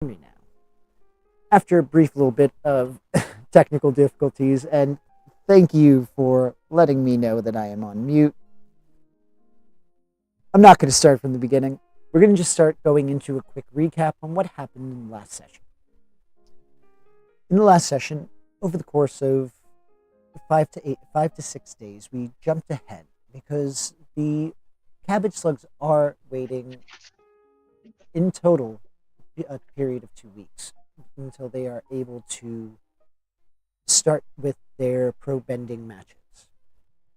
Me now. After a brief little bit of technical difficulties, and thank you for letting me know that I am on mute. I'm not going to start from the beginning. We're going to just start going into a quick recap on what happened in the last session. In the last session, over the course of 5 to 6 days, we jumped ahead because the Cabbage Slugs are waiting in total a period of 2 weeks until they are able to start with their pro bending matches.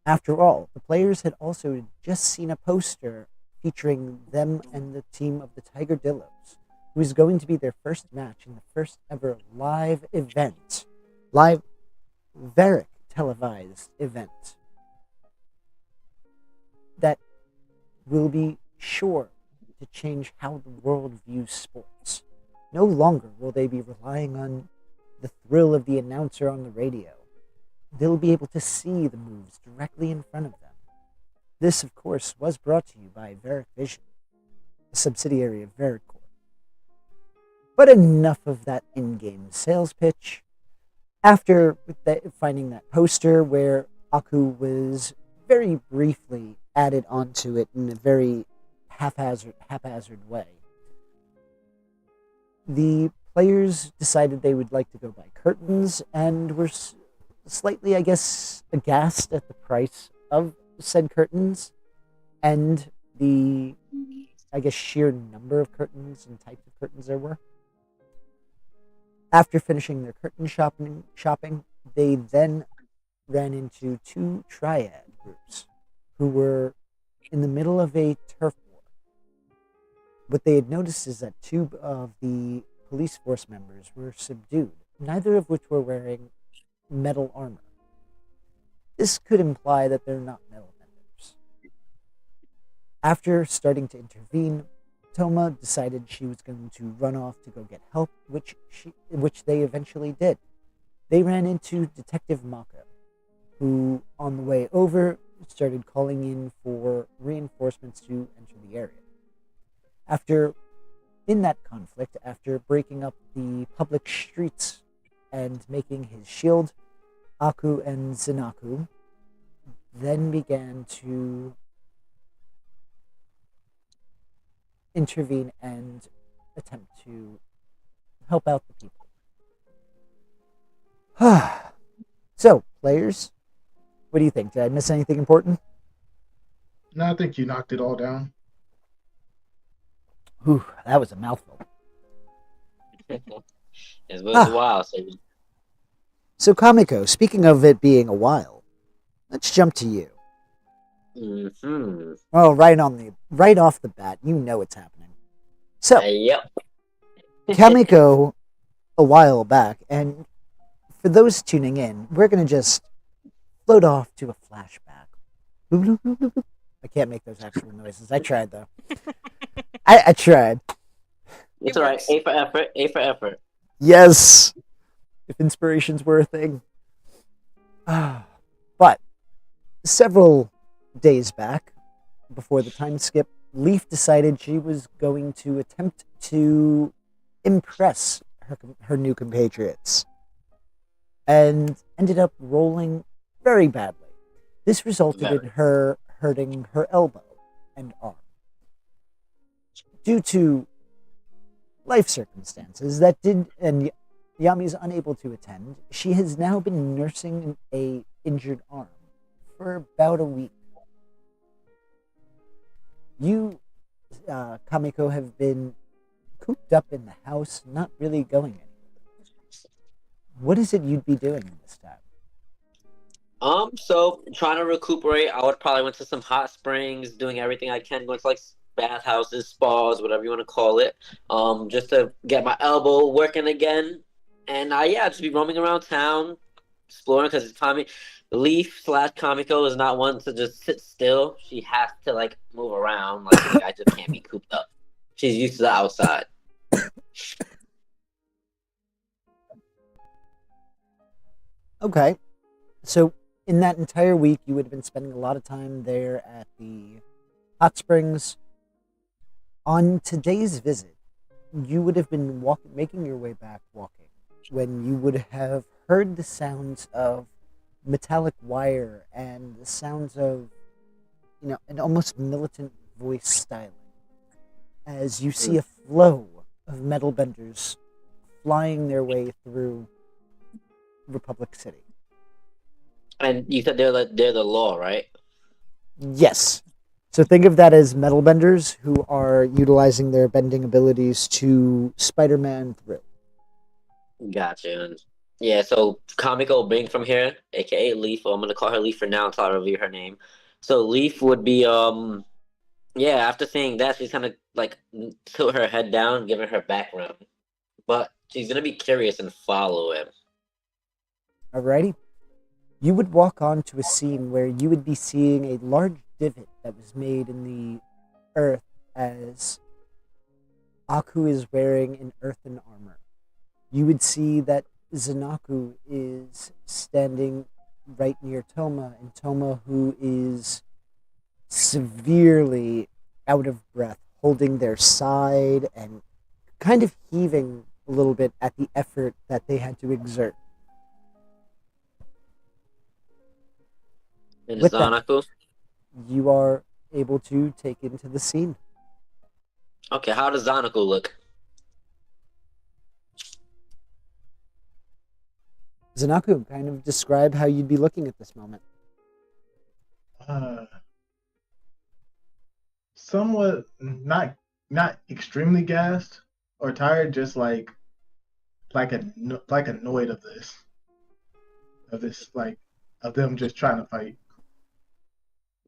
After all, the players had also just seen a poster featuring them and the team of the Tiger Dillos, who is going to be their first match in the first ever live event, live Varric televised event that will be sure to change how the world views sports. No longer will they be relying on the thrill of the announcer on the radio. They'll be able to see the moves directly in front of them. This, of course, was brought to you by Varric Vision, a subsidiary of Varric Corp. But enough of that in-game sales pitch. After finding that poster where Aku was very briefly added onto it in a very haphazard way, the players decided they would like to go buy curtains and were slightly, I guess, aghast at the price of said curtains and the, I guess, sheer number of curtains and types of curtains there were. After finishing their curtain shopping, they then ran into two triad groups who were in the middle of a turf war. What they had noticed is that two of the police force members were subdued, neither of which were wearing metal armor. This could imply that they're not metal benders. After starting to intervene, Toma decided she was going to run off to go get help, which they eventually did. They ran into Detective Mako, who, on the way over, started calling in for reinforcements to enter the area. In that conflict, after breaking up the public streets and making his shield, Aku and Zinaku then began to intervene and attempt to help out the people. So, players, what do you think? Did I miss anything important? No, I think you knocked it all down. Whew, that was a mouthful. It was a Ah, while, so Kamiko, speaking of it being a while, let's jump to you. Mm-hmm. Oh, right off the bat, you know what's happening. So, Yep. Kamiko, a while back, and for those tuning in, we're gonna just float off to a flashback. Boop, boop, boop, boop, boop. I can't make those actual noises. I tried though. I tried. It's all right. A for effort. A for effort. Yes, if inspirations were a thing. But several days back, before the time skip, Leaf decided she was going to attempt to impress her new compatriots and ended up rolling very badly. This resulted in her hurting her elbow and arm. Due to life circumstances and Yami is unable to attend, she has now been nursing a injured arm for about a week. You, Kamiko, have been cooped up in the house, not really going anywhere. What is it you'd be doing this time? So trying to recuperate, I would probably went to some hot springs, doing everything I can, going to like bathhouses, spas, whatever you want to call it. Just to get my elbow working again, and yeah, just be roaming around town, exploring because Tommy Leaf slash Comico is not one to just sit still. She has to like move around. Like I just can't be cooped up. She's used to the outside. Okay. So, in that entire week, you would have been spending a lot of time there at the hot springs. On today's visit, you would have been making your way back walking when you would have heard the sounds of metallic wire and the sounds of, an almost militant voice styling as you see a flow of metal benders flying their way through Republic City. And you said they're the law, right? Yes. So think of that as metal benders who are utilizing their bending abilities to Spider-Man through. Gotcha. And yeah, so Comico Bing from here, aka Leaf. I'm gonna call her Leaf for now until I reveal her name. So Leaf would be yeah, after saying that, she's kind of like tilt her head down, giving her background. But she's gonna be curious and follow him. Alrighty. You would walk onto a scene where you would be seeing a large divot that was made in the earth as Aku is wearing an earthen armor. You would see that Zanaku is standing right near Toma, and Toma, who is severely out of breath, holding their side and kind of heaving a little bit at the effort that they had to exert. And With that, Zanaku. you are able to take into the scene. Okay, how does Zanaku look? Zanaku, kind of describe how you'd be looking at this moment. Somewhat not extremely gassed or tired, just like annoyed of this like of them just trying to fight.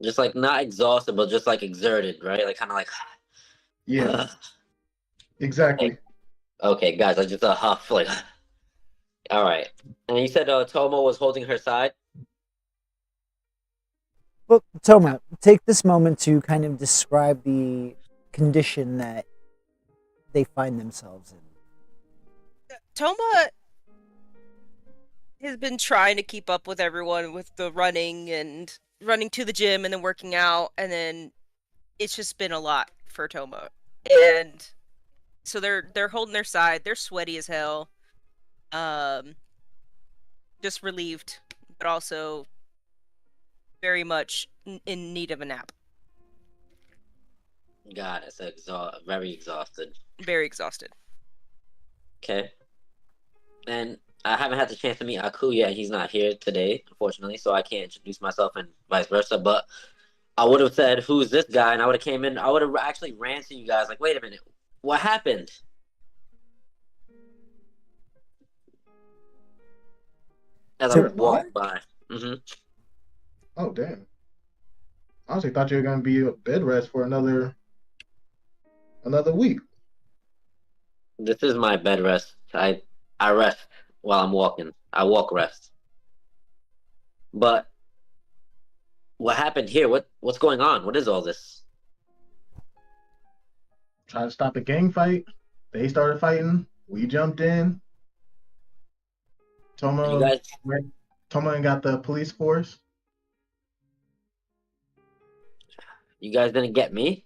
Just like not exhausted, but just like exerted, right? Like kind of like. Yeah, exactly. Okay, guys, I just a huff like. All right, and you said Tomo was holding her side. Well, Toma, take this moment to kind of describe the condition that they find themselves in. Toma has been trying to keep up with everyone with the running and running to the gym and then working out, and then it's just been a lot for Toma. And so they're holding their side. They're sweaty as hell. Just relieved, but also very much in need of a nap. God, it's very exhausted. Very exhausted. Okay. And I haven't had the chance to meet Aku yet. He's not here today, unfortunately, so I can't introduce myself and vice versa. But I would have said, "Who's this guy?" And I would have came in. I would have actually ran to you guys, like, "Wait a minute, what happened?" As I So, walked by. Oh damn! I honestly thought you were gonna be a bed rest for another week. This is my bed rest. I rest while I'm walking. I walk rest. But what happened here? What's going on? What is all this? Tried to stop a gang fight. They started fighting. We jumped in. You Toma guys, Toma got the police force. you guys didn't get me.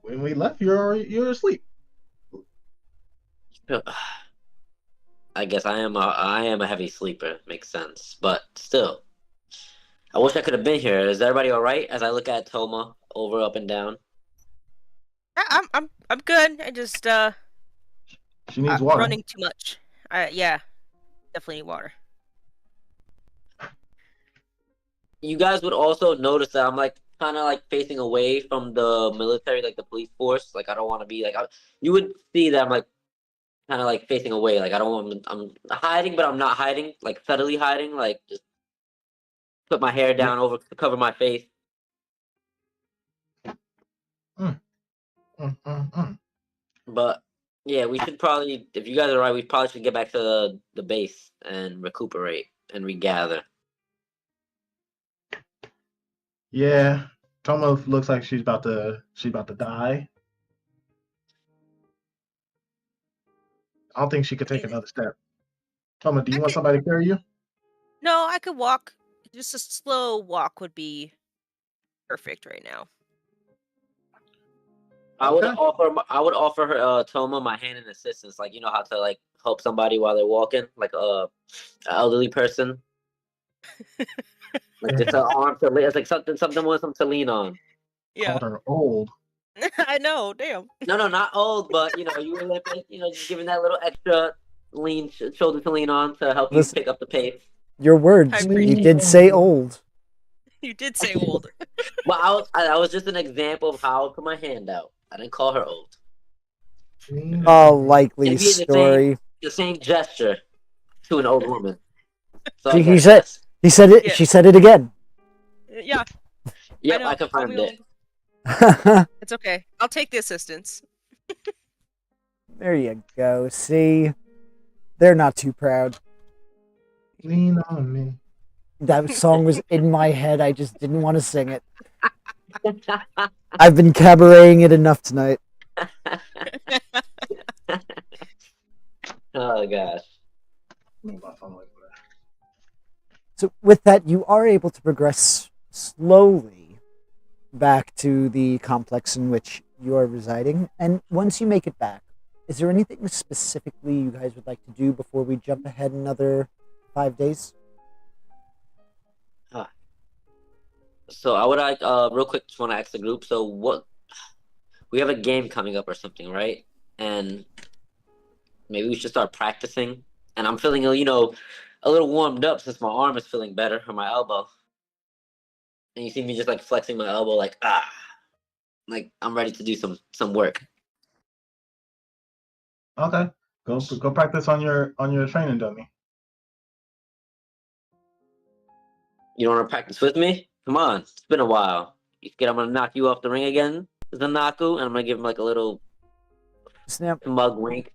When we left, you're asleep. I guess I am a heavy sleeper. Makes sense, but still, I wish I could have been here. Is everybody all right? As I look at Toma over, up, and down. I'm good. I just She needs water. running too much. Yeah, definitely need water. You guys would also notice that I'm like kind of like facing away from the military, like the police force. Like I don't want to be like you would see that I'm like kind of like facing away. Like I don't want. I'm hiding, but I'm not hiding. Like subtly hiding. Like just put my hair down over to cover my face. Mm, mm. But yeah, we should probably, if you guys are right, we probably should get back to the base and recuperate and regather. Yeah, Toma looks like she's about to die. I don't think she could take another step. Toma, do you want somebody to carry you? No, I could walk. Just a slow walk would be perfect right now. Okay. I would offer her Toma my hand in assistance, like you know how to like help somebody while they're walking, like an elderly person, like just an arm to lean. It's like something with something to lean on. Yeah. Called her old. I know. Damn. No, not old, but you know you were like, you know, just giving that little extra shoulder to lean on to help you Listen, pick up the pace. your I words. You appreciate did it. say old. You did say old. Well, I was just an example of how I put my hand out. I didn't call her old. A likely It'd be story. the same gesture to an old woman. So I He guess said. yes. He said it. Yeah. She said it again. Yeah. Yep, know, I call confirmed me it. old. It's okay. I'll take the assistance. There you go. See, they're not too proud. Lean on me. That song was in my head. I just didn't want to sing it. I've been cabareting it enough tonight. Oh gosh. Move my phone away from that. So with that, you are able to progress slowly back to the complex in which you are residing. And once you make it back, is there anything specifically you guys would like to do before we jump ahead another 5 days? So I would like real quick just want to ask the group. So what we have a game coming up or something, right? And maybe we should start practicing. And I'm feeling you know a little warmed up since my arm is feeling better or my elbow. And you see me just like flexing my elbow, like I'm ready to do some work. Okay. Go practice on your training dummy. You don't want to practice with me? Come on, it's been a while. You forget I'm gonna knock you off the ring again, Zanaku, and I'm gonna give him like a little Snap. smug wink.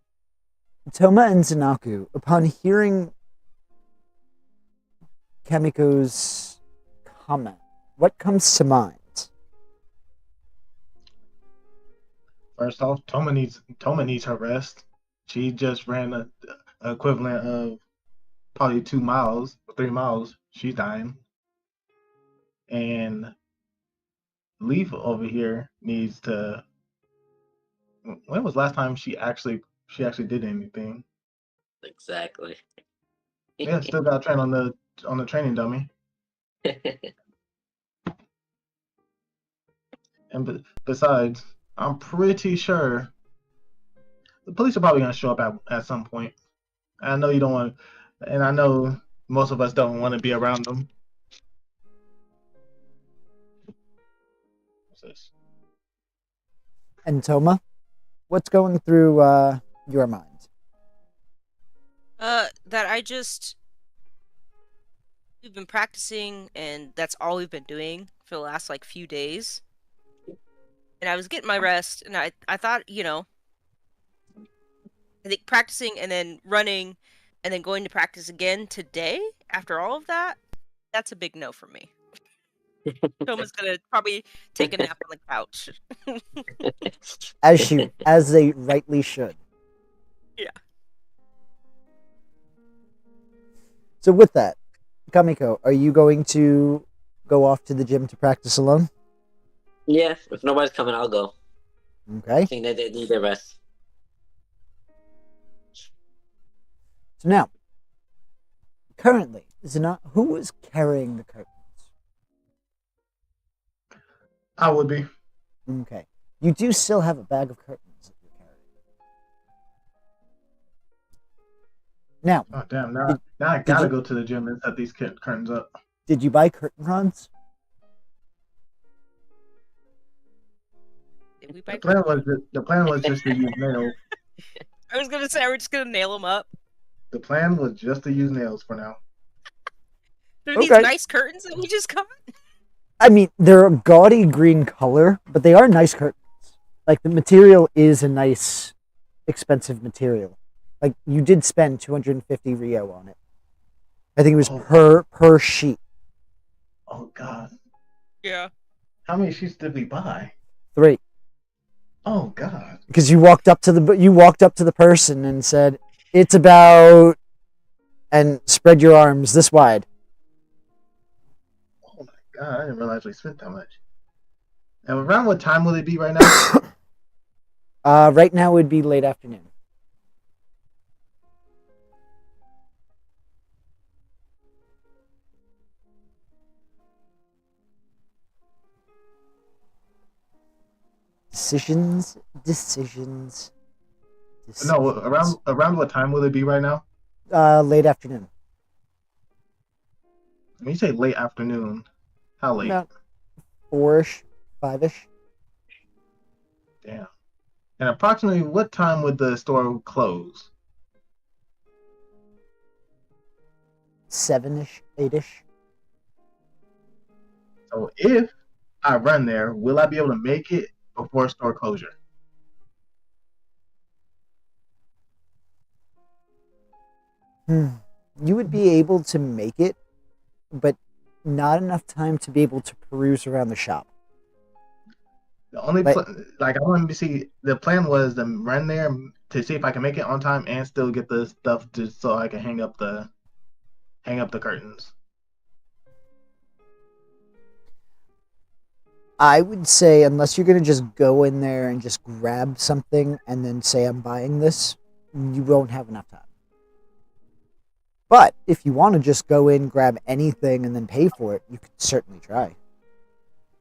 Toma and Zanaku, upon hearing Kamiko's comment, what comes to mind? First off, Toma needs her rest. She just ran a equivalent of probably 2 miles or 3 miles. She's dying. And Leaf over here needs to. When was last time she actually did anything? Exactly. Yeah, still got to train on the training dummy. And besides, I'm pretty sure the police are probably gonna show up at some point. I know you don't want, and I know most of us don't want to be around them. What's this? And Toma, what's going through your mind? That we've been practicing, and that's all we've been doing for the last like few days. And I was getting my rest, and I thought, you know, I think practicing and then running, and then going to practice again today after all of that, that's a big no for me. Toma's gonna probably take a nap on the couch. As they rightly should. Yeah. So with that, Kamiko, are you going to go off to the gym to practice alone? Yeah, if nobody's coming, I'll go. Okay. I think they need their rest. So now, currently, who is carrying the curtains? I would be. Okay. You do still have a bag of curtains that you're carrying. Now, Oh damn! Now I gotta go to the gym and set these curtains up. did you buy curtain rods? Did we The buy plan was just to use nails. I was gonna say, are we just gonna nail them up? The plan was just to use nails for now. They're these Okay. nice curtains that we just got. I mean, they're a gaudy green color, but they are nice curtains. Like, the material is a nice, expensive material. Like, you did spend 250 Rio on it. I think it was Oh. per sheet. Oh god! Yeah. How many sheets did we buy? 3. Oh god! Because you walked up to the person and said, "It's about," and spread your arms this wide. Oh my god! I didn't realize we spent that much. And around what time will it be right now? Right now would be late afternoon. Decisions, decisions, No, decisions. around what time will it be right now? Late afternoon. When you say late afternoon, how late? About 4-ish, 5-ish, Damn. And approximately what time would the store close? 7-ish, 8-ish. So if I run there, will I be able to make it before store closure? You would be able to make it, but not enough time to be able to peruse around the shop. The only But like I wanted to see the plan was to run there to see if I can make it on time and still get the stuff just so I can hang up the curtains. I would say, unless you're going to just go in there and just grab something and then say, I'm buying this, you won't have enough time. But if you want to just go in, grab anything, and then pay for it, you could certainly try.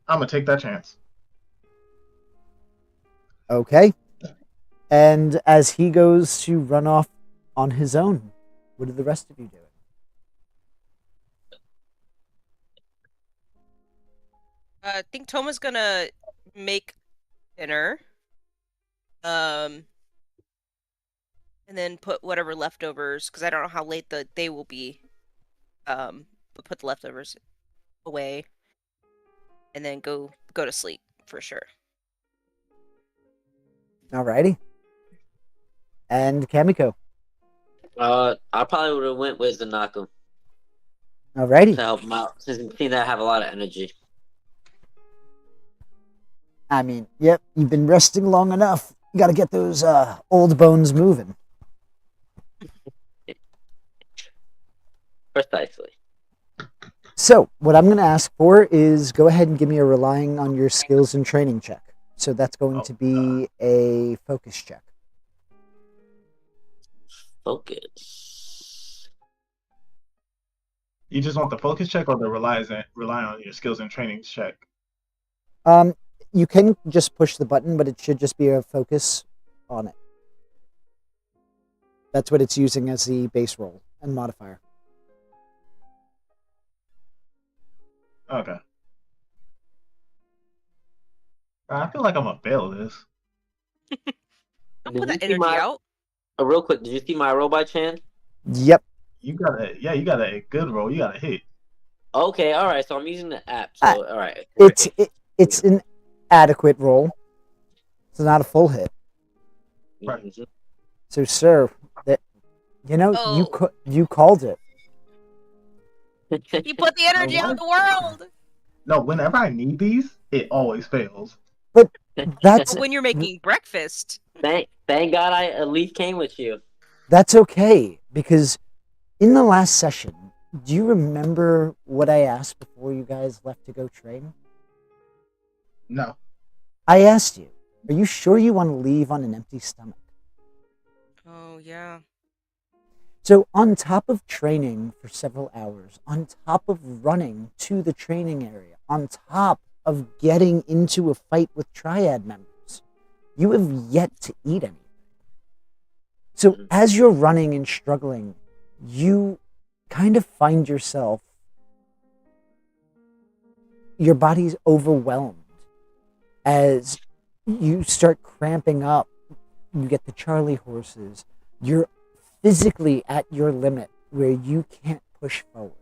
I'm gonna take that chance. Okay. And as he goes to run off on his own, what are the rest of you doing? I think Toma's gonna make dinner. And then put whatever leftovers, because I don't know how late the day will be. But put the leftovers away, and then go to sleep for sure. Alrighty. And Kamiko. I probably would have went with Zanako Alrighty. to help him out, since it seems that I have a lot of energy. I mean, yep, you've been resting long enough. You got to get those old bones moving. Precisely. So, what I'm going to ask for is go ahead and give me a relying on your skills and training check. So that's going to be a focus check. Focus. You just want the focus check or the rely on your skills and training check? You can just push the button, but it should just be a focus on it. That's what it's using as the base roll and modifier. Okay. I feel like I'm gonna fail this. Don't Did put you that see energy my- out. Real quick, did you see my roll by chance? Yep. You got a good roll. You got a hit. Okay, all right. So I'm using the app. So all right. It's an adequate roll. It's not a full hit. Right. Mhm. So, sir, you called it. You put the energy out in the world. No, whenever I need these, it always fails. That's But when you're making breakfast, Thank God I at least came with you. that's okay, because in the last session, do you remember what I asked before you guys left to go train? No. I asked you, are you sure you want to leave on an empty stomach? oh yeah. So, on top of training for several hours, on top of running to the training area, on top of getting into a fight with Triad members, you have yet to eat anything. So, as you're running and struggling, you kind of find yourself, your body's overwhelmed as you start cramping up. You get the Charlie horses. You're physically at your limit where you can't push forward.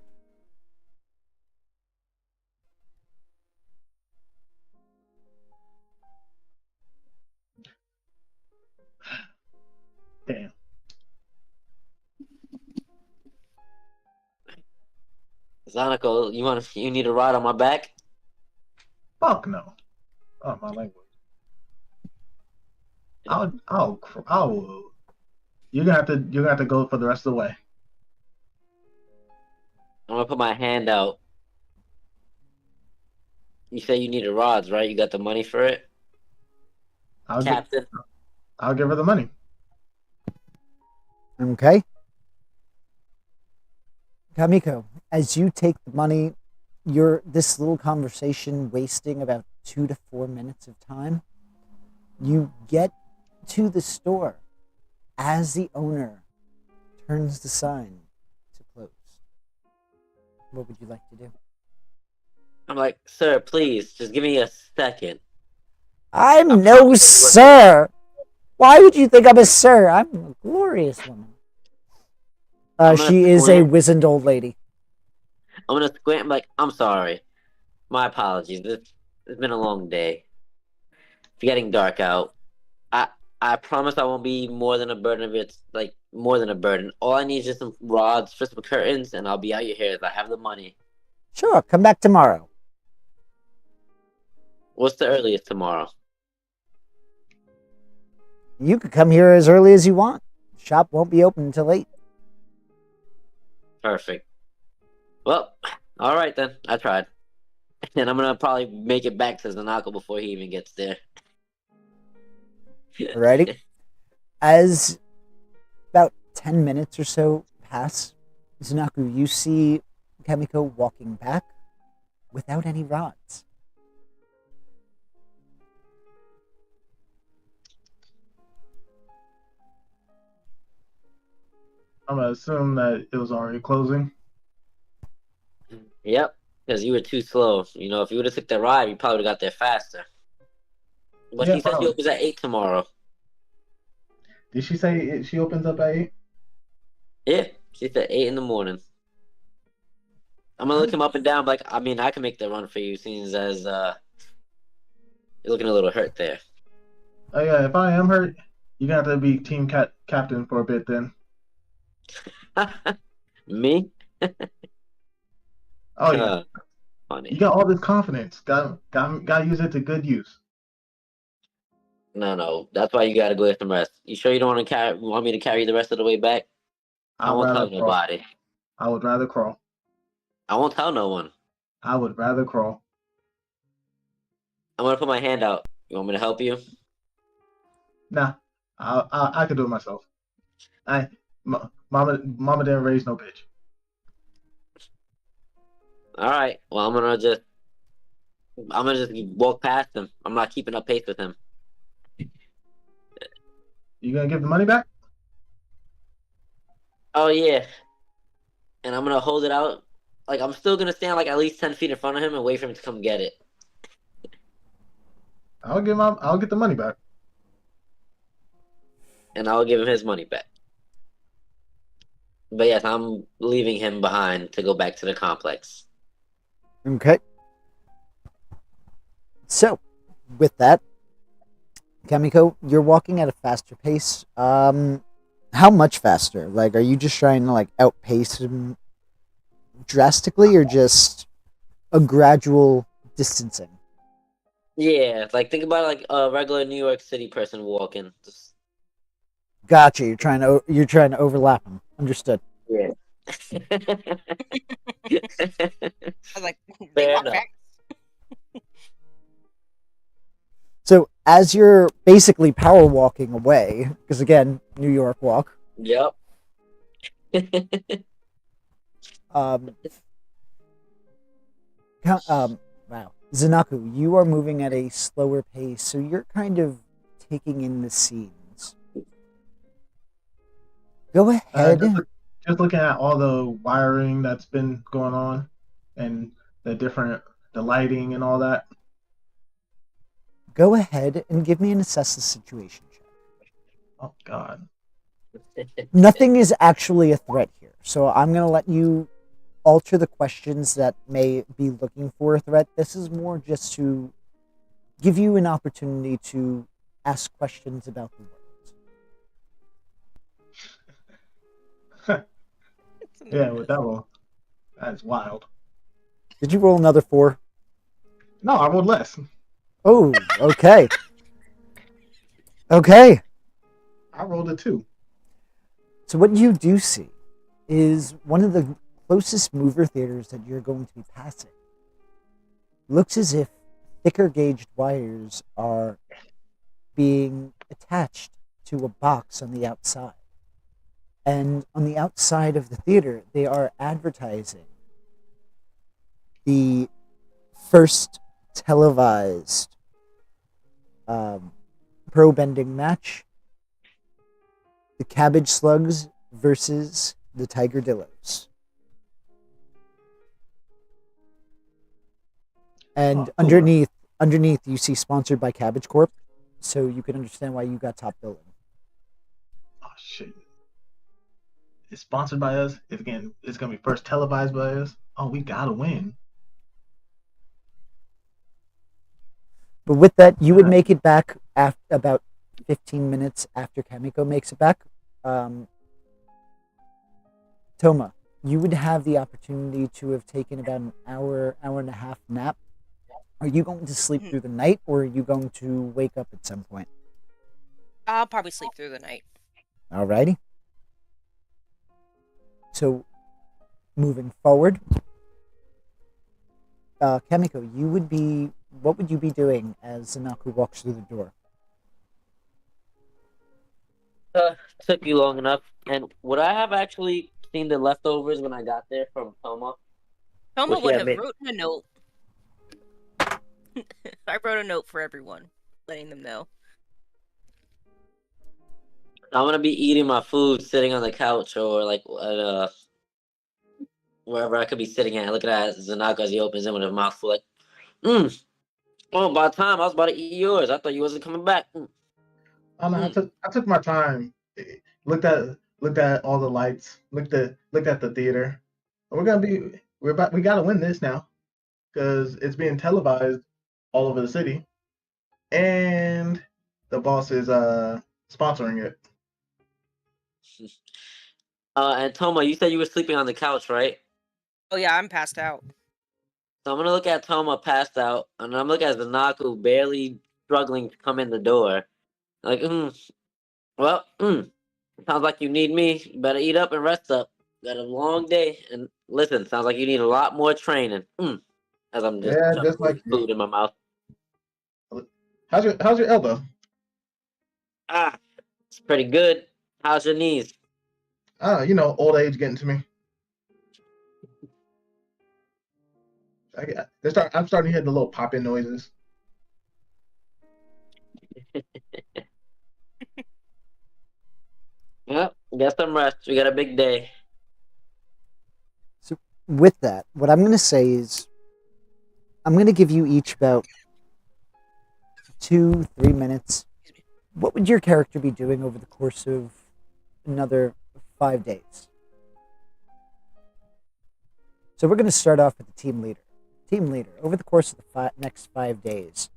Damn. Zanako, you need a ride on my back? Fuck no. Oh, my language. I'll. You're gonna have to go for the rest of the way. I'm gonna put my hand out. You say you need a rods, right? You got the money for it, I'll get. Captain? I'll give her the money. Okay. Kamiko, as you take the money, this little conversation wasting about 2 to 4 minutes of time. You get to the store as the owner turns the sign to close. What would you like to do? I'm like, sir, please, just give me a second. I'm I no promise you sir. Why would you think I'm a sir? I'm a glorious woman. I'm gonna She is a squint. wizened old lady. I'm gonna squint. I'm like, I'm sorry. My apologies. It's been a long day. It's getting dark out. I I promise I won't be more than a burden if it's like more than a burden. All I need is just some rods for some curtains, and I'll be out your hair. I have the money. Sure, come back tomorrow. What's the earliest tomorrow? You could come here as early as you want. The shop won't be open until 8. Perfect. Well, all right then. I tried, and I'm gonna probably make it back to Zanako before he even gets there. Alrighty. As about 10 minutes or so pass, Zanaku, you see Kamiko walking back without any rods. I'm gonna assume that it was already closing. Yep, because you were too slow. You know, if you would have took the ride, you probably would have got there faster. But Yeah, she said she probably. opens at 8 tomorrow. Did she say she opens up at 8? Yeah, she said 8 in the morning. I'm gonna look him up and down. Like, I mean, I can make the run for you, seeing as you're looking a little hurt there. Oh yeah, if I am hurt, you got to be team captain for a bit then. Me? Oh yeah, you Funny. got all this confidence. Got to use it to good use. No, that's why you gotta go get some rest. You sure you don't want me to carry the rest of the way back? I I'd won't rather tell crawl. nobody. I would rather crawl. I won't tell no one. I would rather crawl. I'm gonna put my hand out. You want me to help you? Nah, I could do it myself. Mama didn't raise no bitch. All right. Well, I'm gonna just walk past him. I'm not keeping up pace with him. You gonna give the money back? Oh yeah. And I'm gonna hold it out. Like I'm still gonna stand like at least 10 feet in front of him and wait for him to come get it. I'll get the money back. And I'll give him his money back. But yes, I'm leaving him behind to go back to the complex. Okay. So, with that, Kamiko, you're walking at a faster pace. How much faster? Like, are you just trying to like outpace him drastically, or just a gradual distancing? Yeah, like think about it like a regular New York City person walking. Just, Gotcha. You're trying to overlap him. Understood. yeah. I was like, they Fair walk enough. fast. So as you're basically power walking away, because again, New York walk. Yep. Um, wow, Zanaku, you are moving at a slower pace, so you're kind of taking in the scenes. Go ahead. Just looking at all the wiring that's been going on, and the lighting and all that. Go ahead and give me an assess the situation check. Oh God. Nothing is actually a threat here, so I'm going to let you alter the questions that may be looking for a threat. This is more just to give you an opportunity to ask questions about the world. Yeah, with that one, that's wild. Did you roll another 4? No, I rolled less. Oh, okay. Okay. I rolled a 2. So what you do see is one of the closest mover theaters that you're going to be passing. Looks as if thicker gauged wires are being attached to a box on the outside. And on the outside of the theater, they are advertising the first televised pro bending match, the Cabbage Slugs versus the Tiger Dillos. And underneath you see sponsored by Cabbage Corp, so you can understand why you got top billing. Oh shit! It's sponsored by us. It's gonna be first televised by us. Oh, we gotta win. But with that, you would make it back after about 15 minutes after Kamiko makes it back. Toma, you would have the opportunity to have taken about an hour and a half nap. Are you going to sleep through the night, or are you going to wake up at some point? I'll probably sleep through the night. Alrighty. So, moving forward, Kamiko, what would you be doing as Zanaku walks through the door? Took you long enough. And would I have actually seen the leftovers when I got there from Toma? Toma Which he would had have made- written a note. I wrote a note for everyone, letting them know. I'm gonna be eating my food sitting on the couch or like wherever I could be sitting at, looking at Zanaka as he opens it with a mouthful like, oh, by the time I was about to eat yours, I thought you wasn't coming back. I don't know. I took my time. Looked at all the lights. Looked at the theater. We gotta win this now because it's being televised all over the city, and the boss is sponsoring it. And Toma, you said you were sleeping on the couch, right? Oh yeah, I'm passed out. So I'm gonna look at Toma passed out, and I'm looking at Zanaku barely struggling to come in the door. Like, well, sounds like you need me. You better eat up and rest up. Got a long day, and listen, sounds like you need a lot more training. As I'm just Just like food in my mouth. How's your elbow? It's pretty good. How's your knees? Old age getting to me. I'm starting to hear the little popping noises. Yep, get some rest. We got a big day. So, with that, what I'm going to say is, I'm going to give you each about 2-3 minutes. What would your character be doing over the course of another 5 days? So we're going to start off with the team leader. Team leader, over the course of the next 5 days,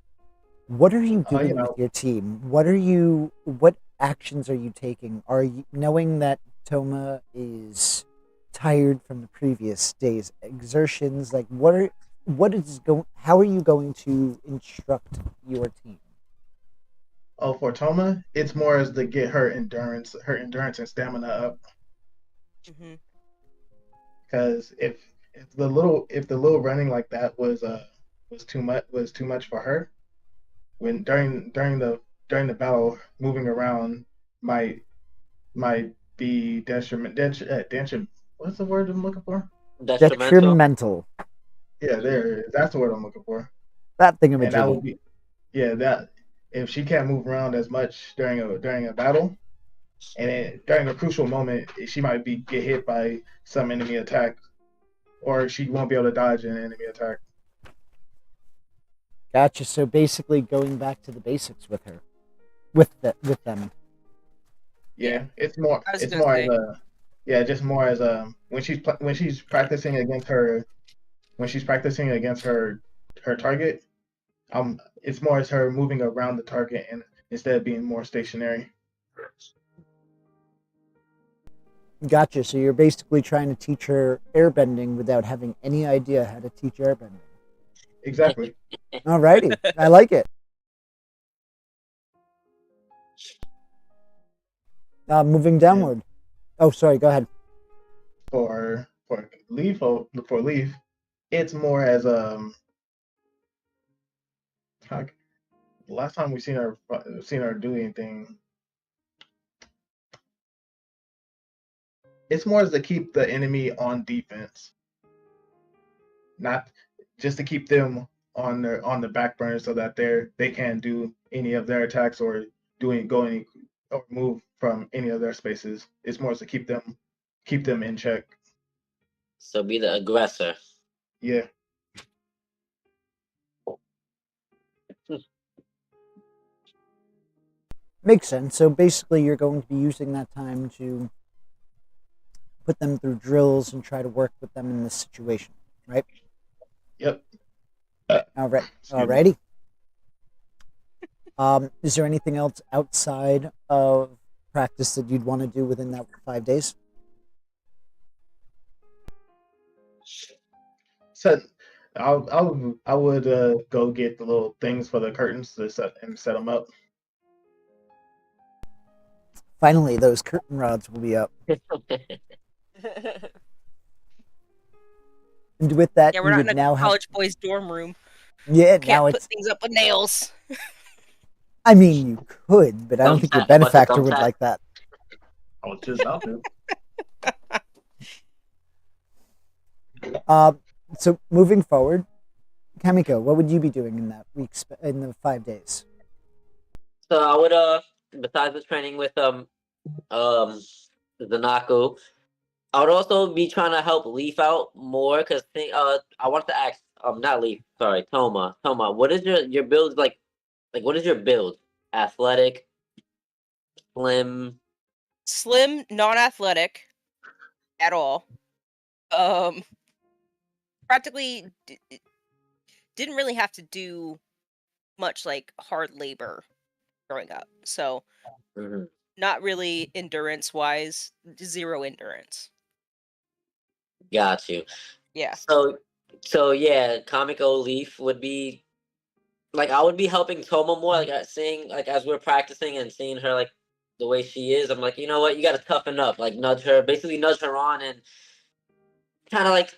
what are you doing with your team? What actions are you taking? Are you, knowing that Toma is tired from the previous day's exertions, like how are you going to instruct your team? Oh, for Toma, it's more as to get her endurance and stamina up. Because if the little running like that was too much for her, when during the battle, moving around might be detriment. What's the word I'm looking for? Detrimental. Yeah, that's the word I'm looking for. That thingamajiggy. And that would be, that if she can't move around as much during a battle, and during a crucial moment, she might get hit by some enemy attack, or she won't be able to dodge an enemy attack. Gotcha. So basically, going back to the basics with her, with them. Yeah, it's more as when she's practicing against her target. It's more as her moving around the target and instead of being more stationary. Gotcha. So you're basically trying to teach her airbending without having any idea how to teach airbending. Exactly. Alrighty, I like it. Moving downward. Oh, sorry. Go ahead. For Leaf, it's more as last time we seen her do anything, it's more to keep the enemy on defense, not just to keep them on the back burner so that they can't do any of their attacks or go any or move from any of their spaces. It's more to keep them in check. So be the aggressor. Yeah. Makes sense. So basically, you're going to be using that time to put them through drills and try to work with them in this situation, right? Yep. All right. Excuse me. Alrighty. Is there anything else outside of practice that you'd want to do within that 5 days? So I would go get the little things for the curtains to set them up. Finally, those curtain rods will be up. And with that, Yeah, you we're not would in a now have. college boys' dorm room. Yeah, Can't now put it's. things up with nails. I mean, you could, but I don't think your Thumbtack, what's a benefactor would thumbtack? like that. I was just about to. So moving forward, Kamiko, what would you be doing in that week in the 5 days? So I would besides the training with Zanaku, I would also be trying to help Leaf out more because I wanted to ask not Leaf, sorry, Toma, what is your build like? Like what is your build? Athletic, slim. Slim, non-athletic at all. Practically didn't really have to do much like hard labor growing up. So Mhm. not really endurance wise, zero endurance. Got you. Yeah. So yeah, Comico Leaf would be like I would be helping Toma more, like seeing like as we're practicing and seeing her like the way she is. I'm like, you know what, you got to toughen up, like basically nudge her on, and kind of like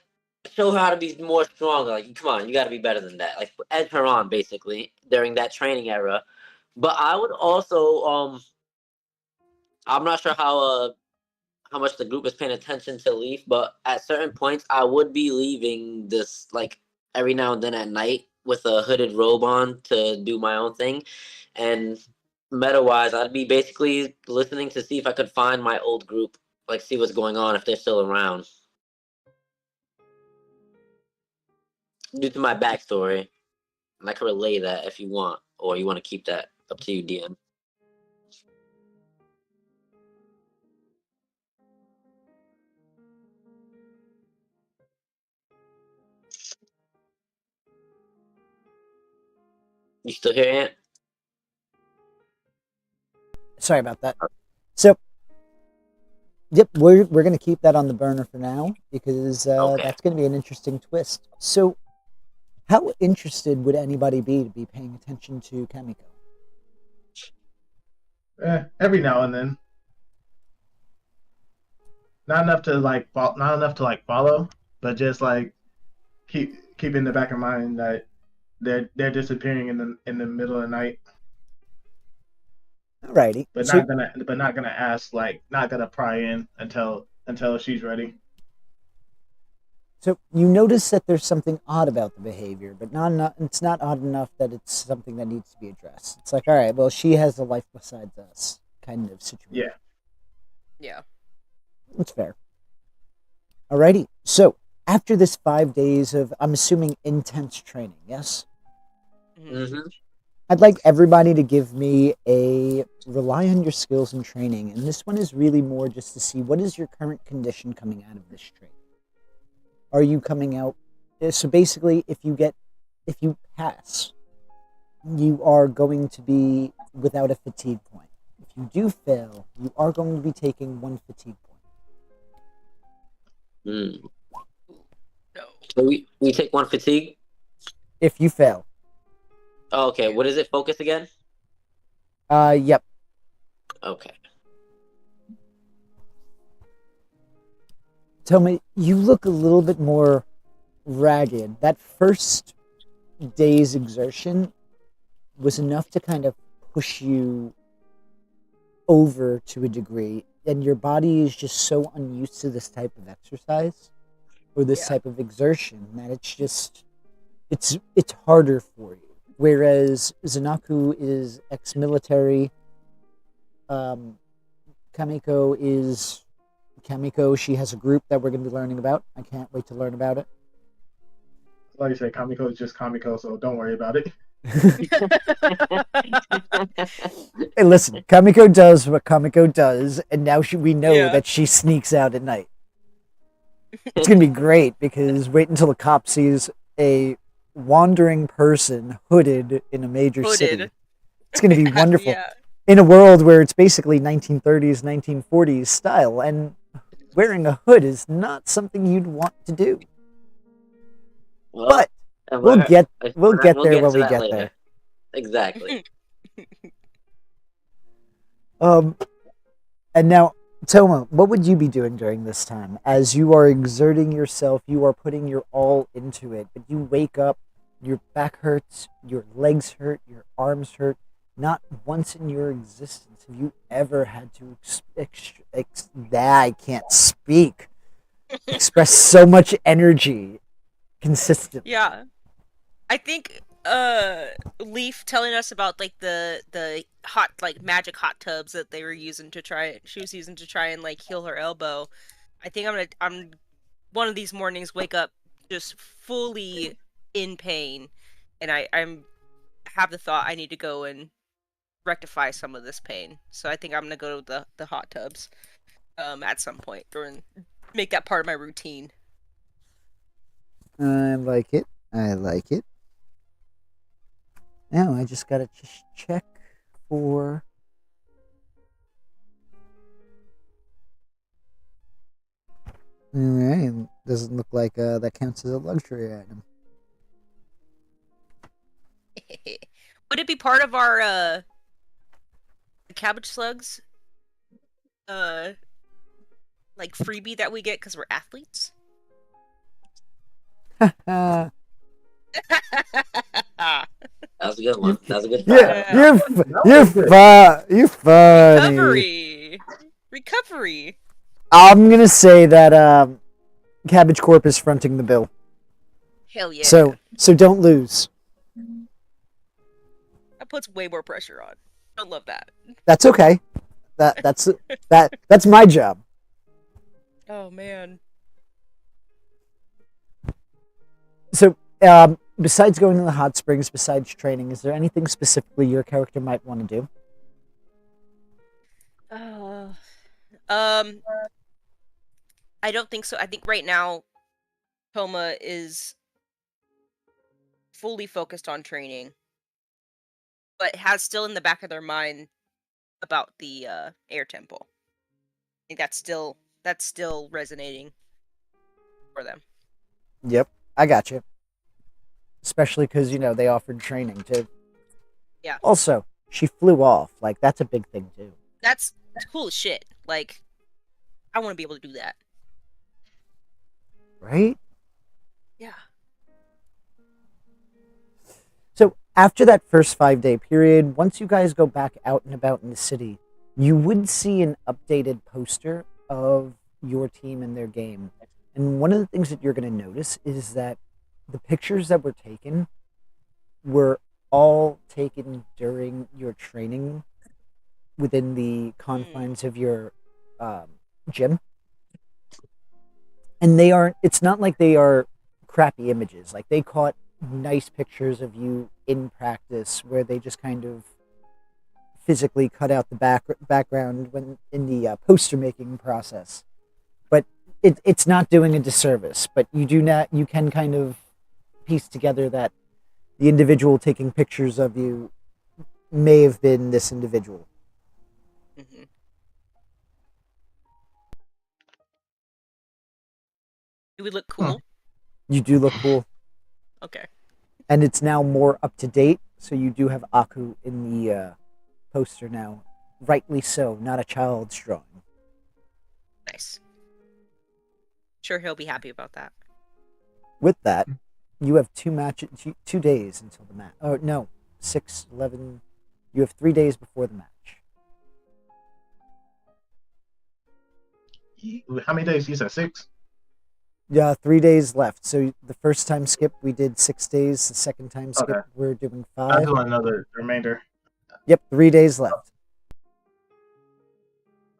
show her how to be more stronger. Like, come on, you got to be better than that. Like, edge her on basically during that training era. But I would also, I'm not sure how much the group is paying attention to Leaf, but at certain points, I would be leaving this like every now and then at night with a hooded robe on to do my own thing, and meta wise, I'd be basically listening to see if I could find my old group, like see what's going on if they're still around. Due to my backstory, and I can relay that if you want, or you want to keep that up to you, DM. You still here, Ant? Sorry about that. So, yep, we're going to keep that on the burner for now because Okay. that's going to be an interesting twist. So, how interested would anybody be to be paying attention to Kamiko? Every now and then. Not enough to follow, but just like keep in the back of mind that they're disappearing in the middle of the night, Alrighty. but So, not gonna ask, like not gonna pry in until she's ready. so you notice that there's something odd about the behavior, but it's not odd enough that it's something that needs to be addressed. It's like, all right, well, she has a life besides us, kind of situation. Yeah. That's fair. Alrighty. So, after this 5 days of, I'm assuming, intense training, yes? Mm-hmm. I'd like everybody to give me a rely on your skills and training. And this one is really more just to see what is your current condition coming out of this training. Are you coming out? So basically, if you pass, you are going to be without a fatigue point. If you do fail, you are going to be taking 1 fatigue point. Mm. No. So we take 1 fatigue. If you fail. Oh, okay. What is it? Focus again? Yep. Okay. Tell me, you look a little bit more ragged. That first day's exertion was enough to kind of push you over to a degree. and your body is just so unused to this type of exercise or this type of exertion that it's harder for you. Whereas Zanaku is ex-military, Kamiko. She has a group that we're going to be learning about. I can't wait to learn about it. Like you say, Kamiko is just Kamiko, so don't worry about it. Hey, listen, Kamiko does what Kamiko does, and now we know that she sneaks out at night. It's going to be great because wait until the cop sees a wandering person hooded in a major city. It's going to be wonderful. In a world where it's basically 1930s, 1940s style, and wearing a hood is not something you'd want to do. Well, but we'll get there when we get later. there. Exactly. And now, Toma, what would you be doing during this time? As you are exerting yourself, you are putting your all into it, but you wake up, your back hurts, your legs hurt, your arms hurt. Not once in your existence have you ever had to I can't speak. Express so much energy consistently. Yeah. I think Leaf telling us about like the hot like magic hot tubs that they were using to try and like heal her elbow. I think I'm one of these mornings wake up just fully in pain, and I'm have the thought I need to go and rectify some of this pain. So I think I'm gonna go to the hot tubs at some point and make that part of my routine. I like it. Now I just gotta check for. Alright, doesn't look like that counts as a luxury item. Would it be part of our Cabbage Slugs like freebie that we get because we're athletes? That was a good one. That was a good You're funny. Recovery. I'm gonna say that Cabbage Corp is fronting the bill. Hell yeah. So don't lose. That puts way more pressure on. I love that. That's okay. That's my job. Oh man. So, besides going to the hot springs, besides training, is there anything specifically your character might want to do? I don't think so. I think right now, Toma is fully focused on training, but has still in the back of their mind about the air temple. I think that's still resonating for them. Yep, I got you. Especially because, they offered training, too. Yeah. Also, she flew off. Like, that's a big thing, too. That's cool as shit. Like, I want to be able to do that. Right? Yeah. So, after that first 5-day period, once you guys go back out and about in the city, you would see an updated poster of your team and their game. And one of the things that you're going to notice is that the pictures that were taken were all taken during your training within the confines of your gym. And it's not like they are crappy images. Like, they caught nice pictures of you in practice where they just kind of physically cut out the background when in the poster making process. But it's not doing a disservice. But you can kind of piece together that the individual taking pictures of you may have been this individual. Mm-hmm. Do we look cool? You do look cool. Okay. And it's now more up to date, so you do have Aku in the poster now. Rightly so, not a child's drawing. Nice. Sure, he'll be happy about that. With that, you have 2 days until the match. Oh, no. 6, 11. You have 3 days before the match. how many days? You said 6. Yeah, 3 days left. So the first time skip we did 6 days. The second time skip Okay. we're doing I'm 5. doing another remainder. Yep, 3 days left.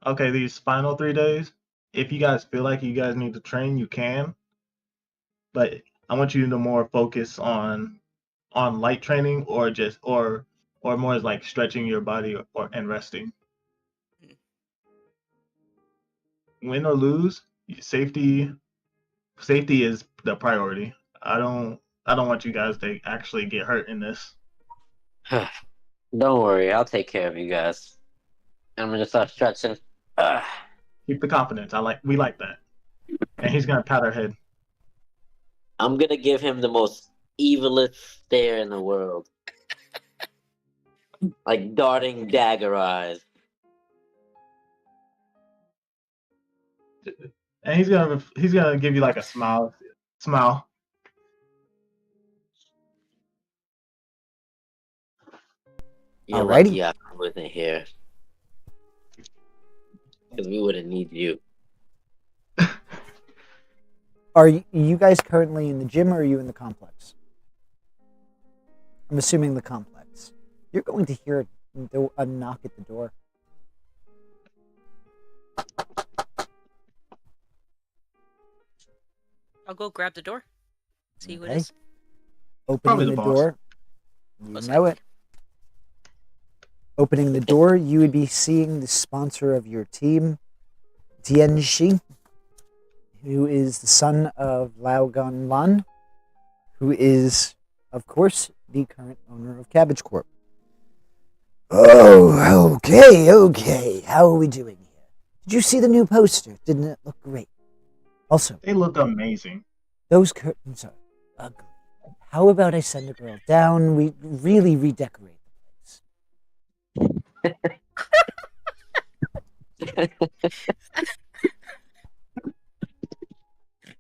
Okay, these final 3 days. If you guys feel like you guys need to train, you can. But I want you to more focus on light training or more as like stretching your body or and resting. Win or lose, safety is the priority. I don't want you guys to actually get hurt in this. Don't worry, I'll take care of you guys. I'm gonna start stretching. Ugh. Keep the confidence. We like that. And he's gonna pat her head. I'm gonna give him the most evilest stare in the world. Like darting dagger eyes. And he's gonna give you like a smile. Smile. You're Alrighty. lucky I wasn't here. Because we wouldn't need you. Are you guys currently in the gym or are you in the complex? I'm assuming the complex. You're going to hear a knock at the door. I'll go grab the door. See who it Okay. is. Opening Probably the the boss. door. You Most know likely. it. Opening the door, you would be seeing the sponsor of your team, Tianxi, who is the son of Lao Ganlan, who is, of course, the current owner of Cabbage Corp. Oh, okay. How are we doing here? Did you see the new poster? Didn't it look great? Also, They look amazing. those curtains are ugly. How about I send a girl down? We really redecorate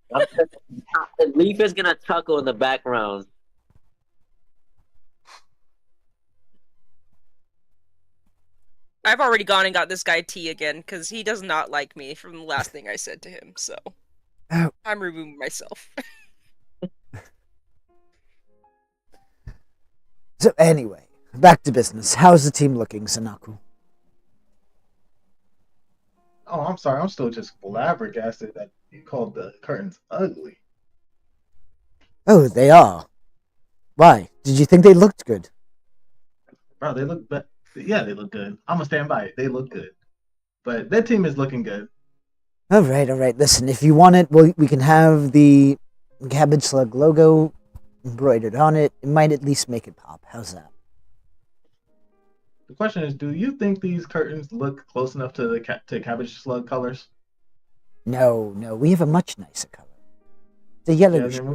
the Leaf is gonna chuckle in the background. I've already gone and got this guy tea again because he does not like me from the last thing I said to him. So Oh. I'm removing myself. So anyway, back to business. How's the team looking, Sanaku? Oh, I'm sorry. I'm still just flabbergasted that you called the curtains ugly. Oh, they are. Why? Did you think they looked good? Bro, they look yeah, they look good. I'm gonna stand by it. They look good. But that team is looking good. All right. Listen, if you want it, we can have the Cabbage Slug logo embroidered on it. It might at least make it pop. How's that? The question is, do you think these curtains look close enough to the to Cabbage Slug colors? No, we have a much nicer color. The yellow. Yeah, then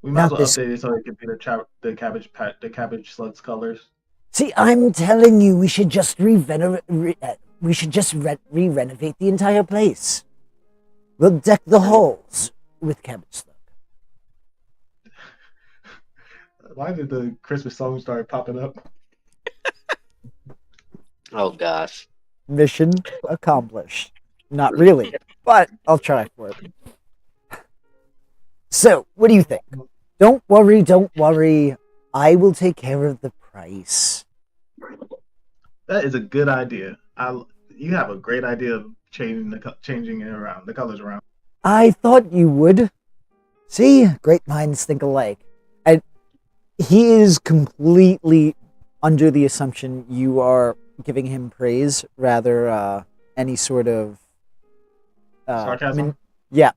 we might as Not well this- update it so it can be the Cabbage Slug's colors. See, I'm telling you, we should just re-renovate the entire place. We'll deck the halls with Cabbage Slug. Why did the Christmas song start popping up? Oh gosh. Mission accomplished. Not really, but I'll try for it. So, what do you think? Don't worry. I will take care of the price. That is a good idea. You have a great idea of changing it around, the colors around. I thought you would. See, great minds think alike. And he is completely under the assumption you are giving him praise, rather any sort of Sarcasm? yeah.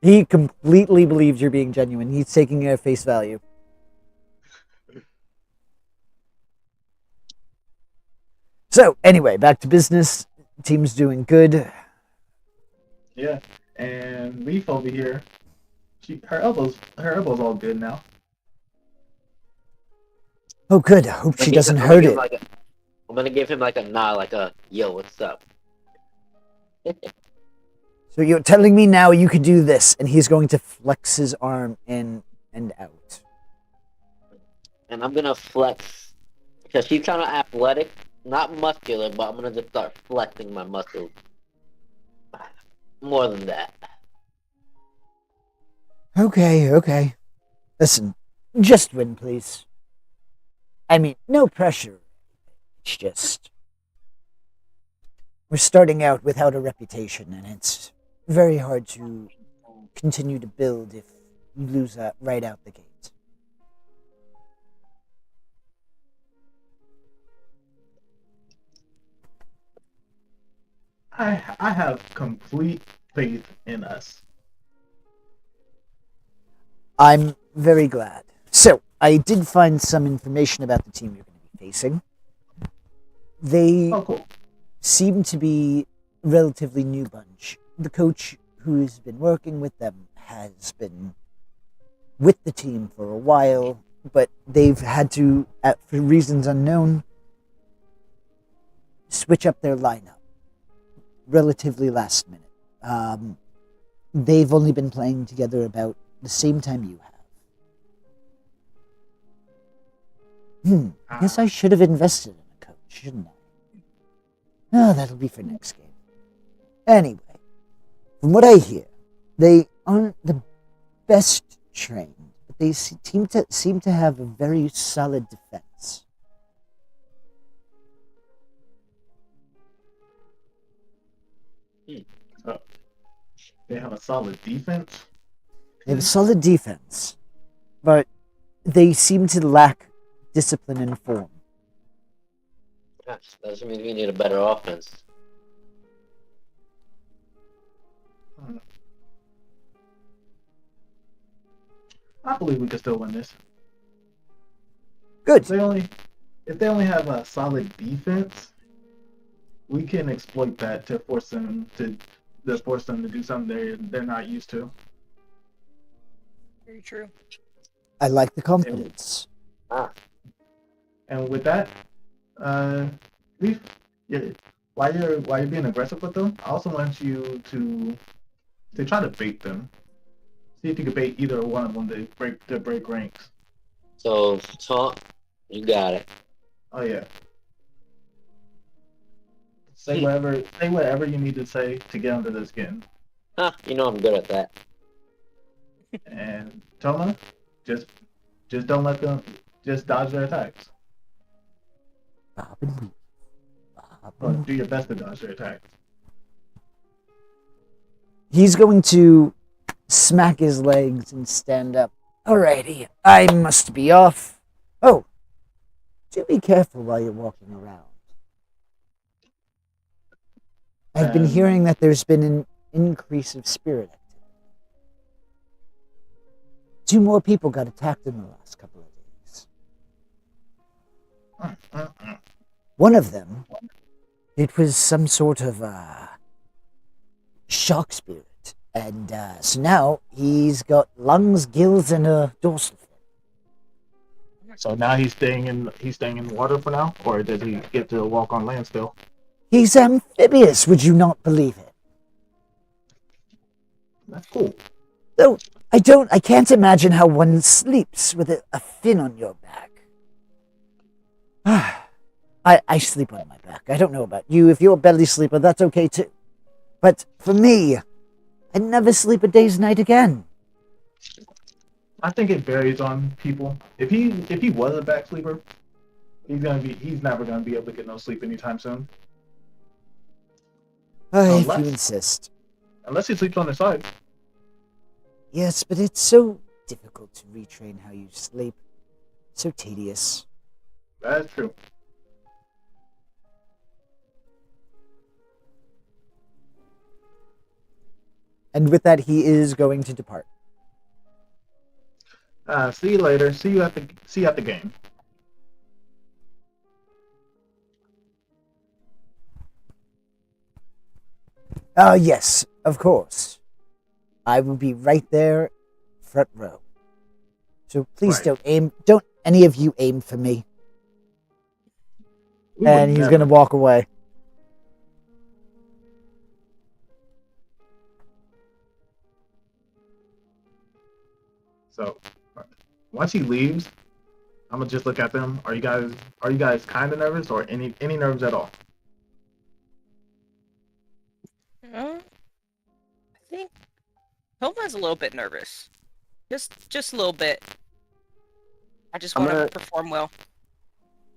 He completely believes you're being genuine. He's taking it at face value. So, anyway, back to business. Team's doing good. Yeah. And Leaf over here, her elbow's all good now. Oh, good. Hope she doesn't I'm hurt it. I'm gonna give him like a nod, like a yo, what's up? So you're telling me now you could do this, and he's going to flex his arm in and out. And I'm gonna flex because she's kind of athletic, not muscular, but I'm gonna just start flexing my muscles. more than that. Okay. Listen, just win, please. I mean, no pressure. It's just we're starting out without a reputation, and it's very hard to continue to build if you lose that right out the gate. I have complete faith in us. I'm very glad. So, I did find some information about the team you're going to be facing. They Oh, cool. seem to be a relatively new bunch. The coach who's been working with them has been with the team for a while, but they've had to, for reasons unknown, switch up their lineup relatively last minute. They've only been playing together about the same time you have. I guess I should have invested in a coach, shouldn't I? Oh, that'll be for next game. Anyway, from what I hear, they aren't the best trained, but they seem to have a very solid defense. So they have a solid defense. They have a solid defense, but they seem to lack discipline and form. Gosh, that just means we need a better offense. I believe we can still win this. Good. If they only have a solid defense, we can exploit that to force them to do something they're not used to. Very true. I like the confidence. And with that, Leaf, while you're being aggressive with them, I also want you to try to bait them. See if you can bait either one of them to break ranks. So, taunt, you got it. Oh yeah. Say whatever you need to say to get under their skin. You know I'm good at that. And Toma, just don't let them just dodge their attacks. Or do your best to dodge their attacks. He's going to smack his legs and stand up. Alrighty, I must be off. Oh, do be careful while you're walking around. I've been hearing that there's been an increase of spirit activity. 2 more people got attacked in the last couple of days. One of them, it was some sort of shock spirit. And so now he's got lungs, gills, and a dorsal fin. So now he's staying in the water for now, or does he get to walk on land still? He's amphibious, would you not believe it? That's cool. Though I can't imagine how one sleeps with a fin on your back. I sleep on my back. I don't know about you. If you're a belly sleeper, that's okay too. But for me, I'd never sleep a day's night again. I think it varies on people. If he was a back sleeper, he's never gonna be able to get no sleep anytime soon. If you insist. Unless he sleeps on his side. Yes, but it's so difficult to retrain how you sleep. So tedious. That's true. And with that, he is going to depart. See you later. See you at the game. Yes, of course. I will be right there, front row. So please don't any of you aim for me. And he's going to walk away. So once he leaves, I'm gonna just look at them. Are you guys kind of nervous, or any nerves at all? is a little bit nervous. Just a little bit. I just I'm want gonna- to perform well.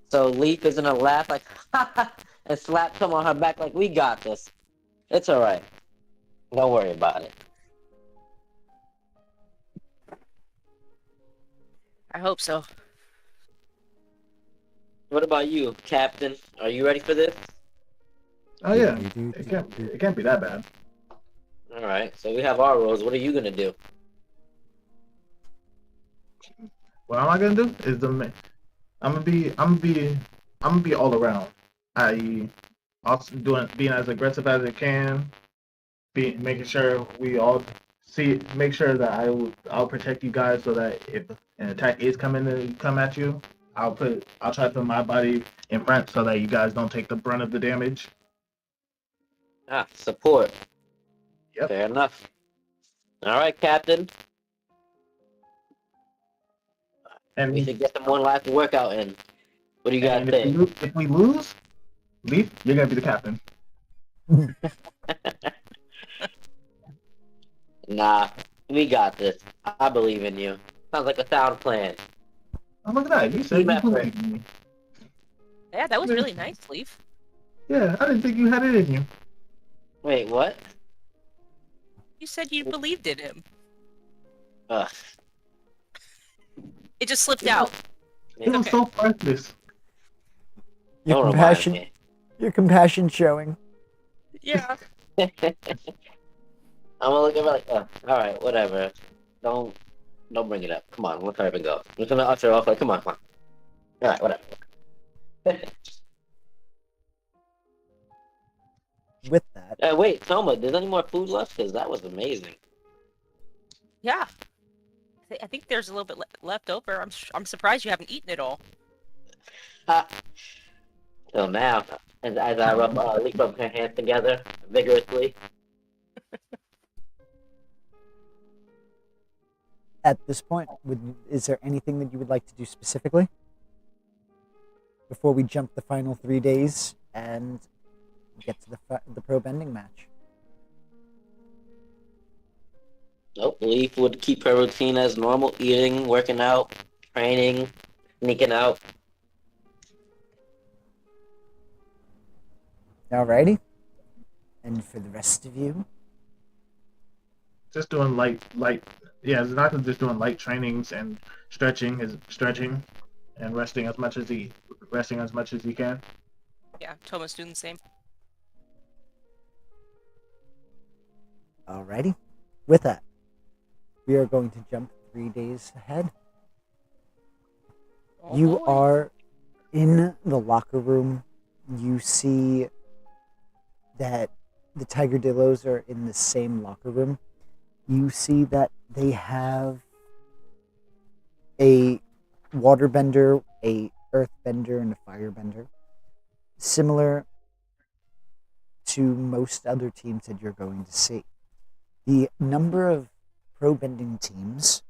So Leaf is gonna laugh like, ha ha, and slap Tom on her back like, we got this. It's alright. Don't worry about it. I hope so. What about you, Captain? Are you ready for this? Oh yeah, it can't be that bad. Alright, so we have our roles. What are you gonna do? What am I gonna do? I'm gonna be all around. I.e., also being as aggressive as it can, making sure we all make sure that I'll protect you guys so that if an attack is coming to come at you, I'll try to put my body in front so that you guys don't take the brunt of the damage. Ah, support. Yep. Fair enough. Alright, Captain. And We should get them one last workout in. What do you guys think? if we lose, Leaf, you're gonna be the captain. Nah, we got this. I believe in you. Sounds like a sound plan. Oh, look at that. You said Team you effort. believed in me. Yeah, that was really nice, Leaf. Yeah, I didn't think you had it in you. Wait, what? You said you believed in him. Ugh. It just slipped out. It was okay. so precious. Your Don't compassion, remind your compassion showing. Yeah. me. I'm gonna look at her like, alright, whatever. Don't bring it up. Come on, let's hurry up and go. I'm just gonna usher her off like, come on. Alright, whatever. With that, Wait, Toma, there's any more food left? Because that was amazing. Yeah. I think there's a little bit left over. I'm surprised you haven't eaten it all. Ha! So now, as I rub her hands together vigorously. at this point, is there anything that you would like to do specifically before we jump the final 3 days and get to the pro bending match? Nope, Leaf would keep her routine as normal, eating, working out, training, sneaking out. Alrighty. And for the rest of you, Just doing light. Yeah, it's not just doing light trainings and stretching and resting as much as he can. Yeah, Toma's doing the same. alrighty. With that, we are going to jump 3 days ahead. Oh, You boy. are in the locker room. You see that the Tiger Dillos are in the same locker room. You see that they have a waterbender, a earthbender, and a firebender. Similar to most other teams that you're going to see. The number of pro bending teams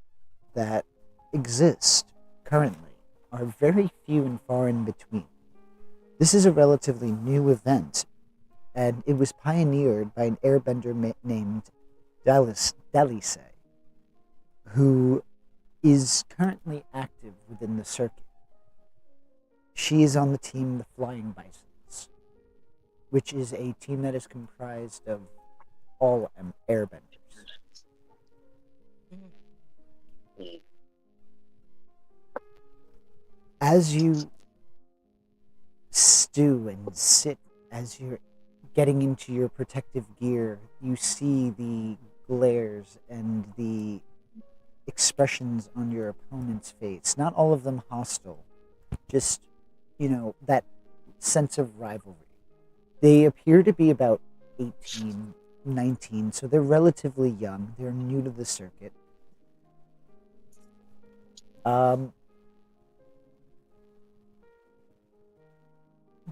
that exist currently are very few and far in between. This is a relatively new event, and it was pioneered by an airbender named Dalise, who is currently active within the circuit. She is on the team the Flying Bisons, which is a team that is comprised of all airbenders. As you stew and sit, as you're getting into your protective gear, you see the glares and the expressions on your opponent's face. Not all of them hostile, just, that sense of rivalry. They appear to be about 18, 19, so they're relatively young. They're new to the circuit.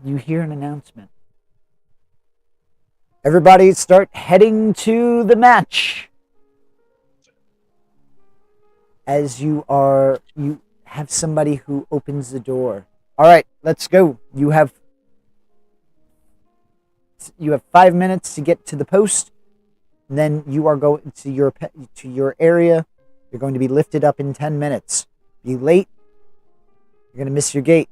You hear an announcement. Everybody start heading to the match. As you have somebody who opens the door. All right, let's go. You have 5 minutes to get to the post. And then you are going to your area. You're going to be lifted up in 10 minutes. Be late, you're going to miss your gate.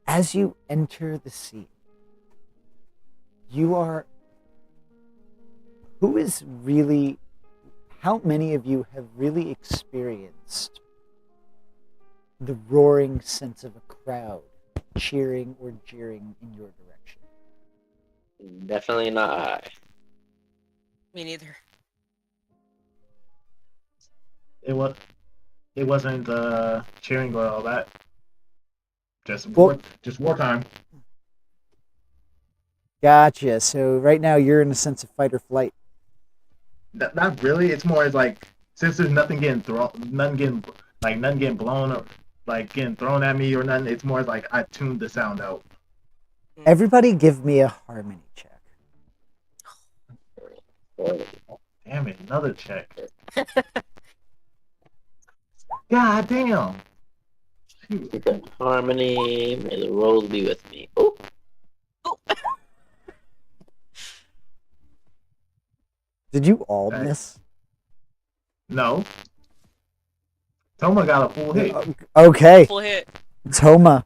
As you enter the scene, how many of you have really experienced the roaring sense of a crowd cheering or jeering in your direction? Definitely not I. Me neither. It wasn't cheering or all that. Just Well- wartime. Gotcha. So right now you're in a sense of fight or flight. Not really. It's more as like since there's nothing getting thrown, nothing getting blown up, like getting thrown at me or nothing. It's more like I tuned the sound out. Everybody give me a harmony check. Damn it, another check. God damn. Shoot. Harmony, may the rolls be with me. Oh, Did you all Okay. miss? No. Toma got a full hit. Okay. Full hit. Toma,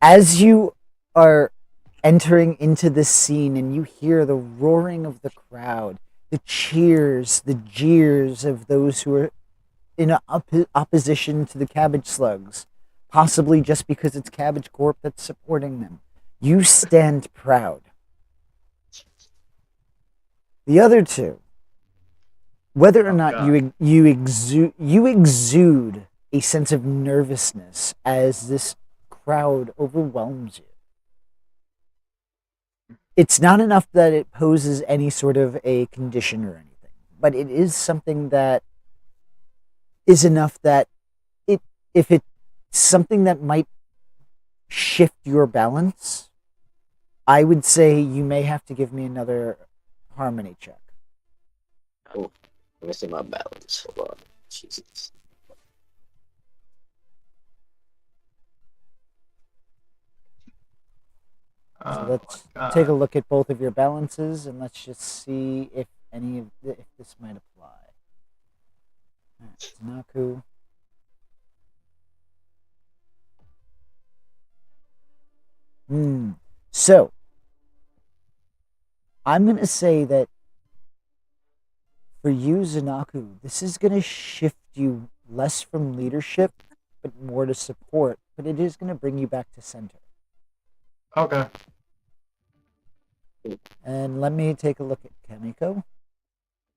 as you are entering into this scene and you hear the roaring of the crowd, the cheers, the jeers of those who are in opposition to the Cabbage Slugs, possibly just because it's Cabbage Corp that's supporting them, you stand proud. The other two, whether or not you exude a sense of nervousness as this crowd overwhelms you. It's not enough that it poses any sort of a condition or anything, but it is something that is enough that if it's something that might shift your balance, I would say you may have to give me another harmony check. I'm missing my balance. Hold on. Jesus. So let's take a look at both of your balances and let's just see if if this might apply. Alright, Tanaku. So I'm gonna say that for you, Zanaku, this is gonna shift you less from leadership but more to support, but it is gonna bring you back to center. Okay. And let me take a look at Kamiko.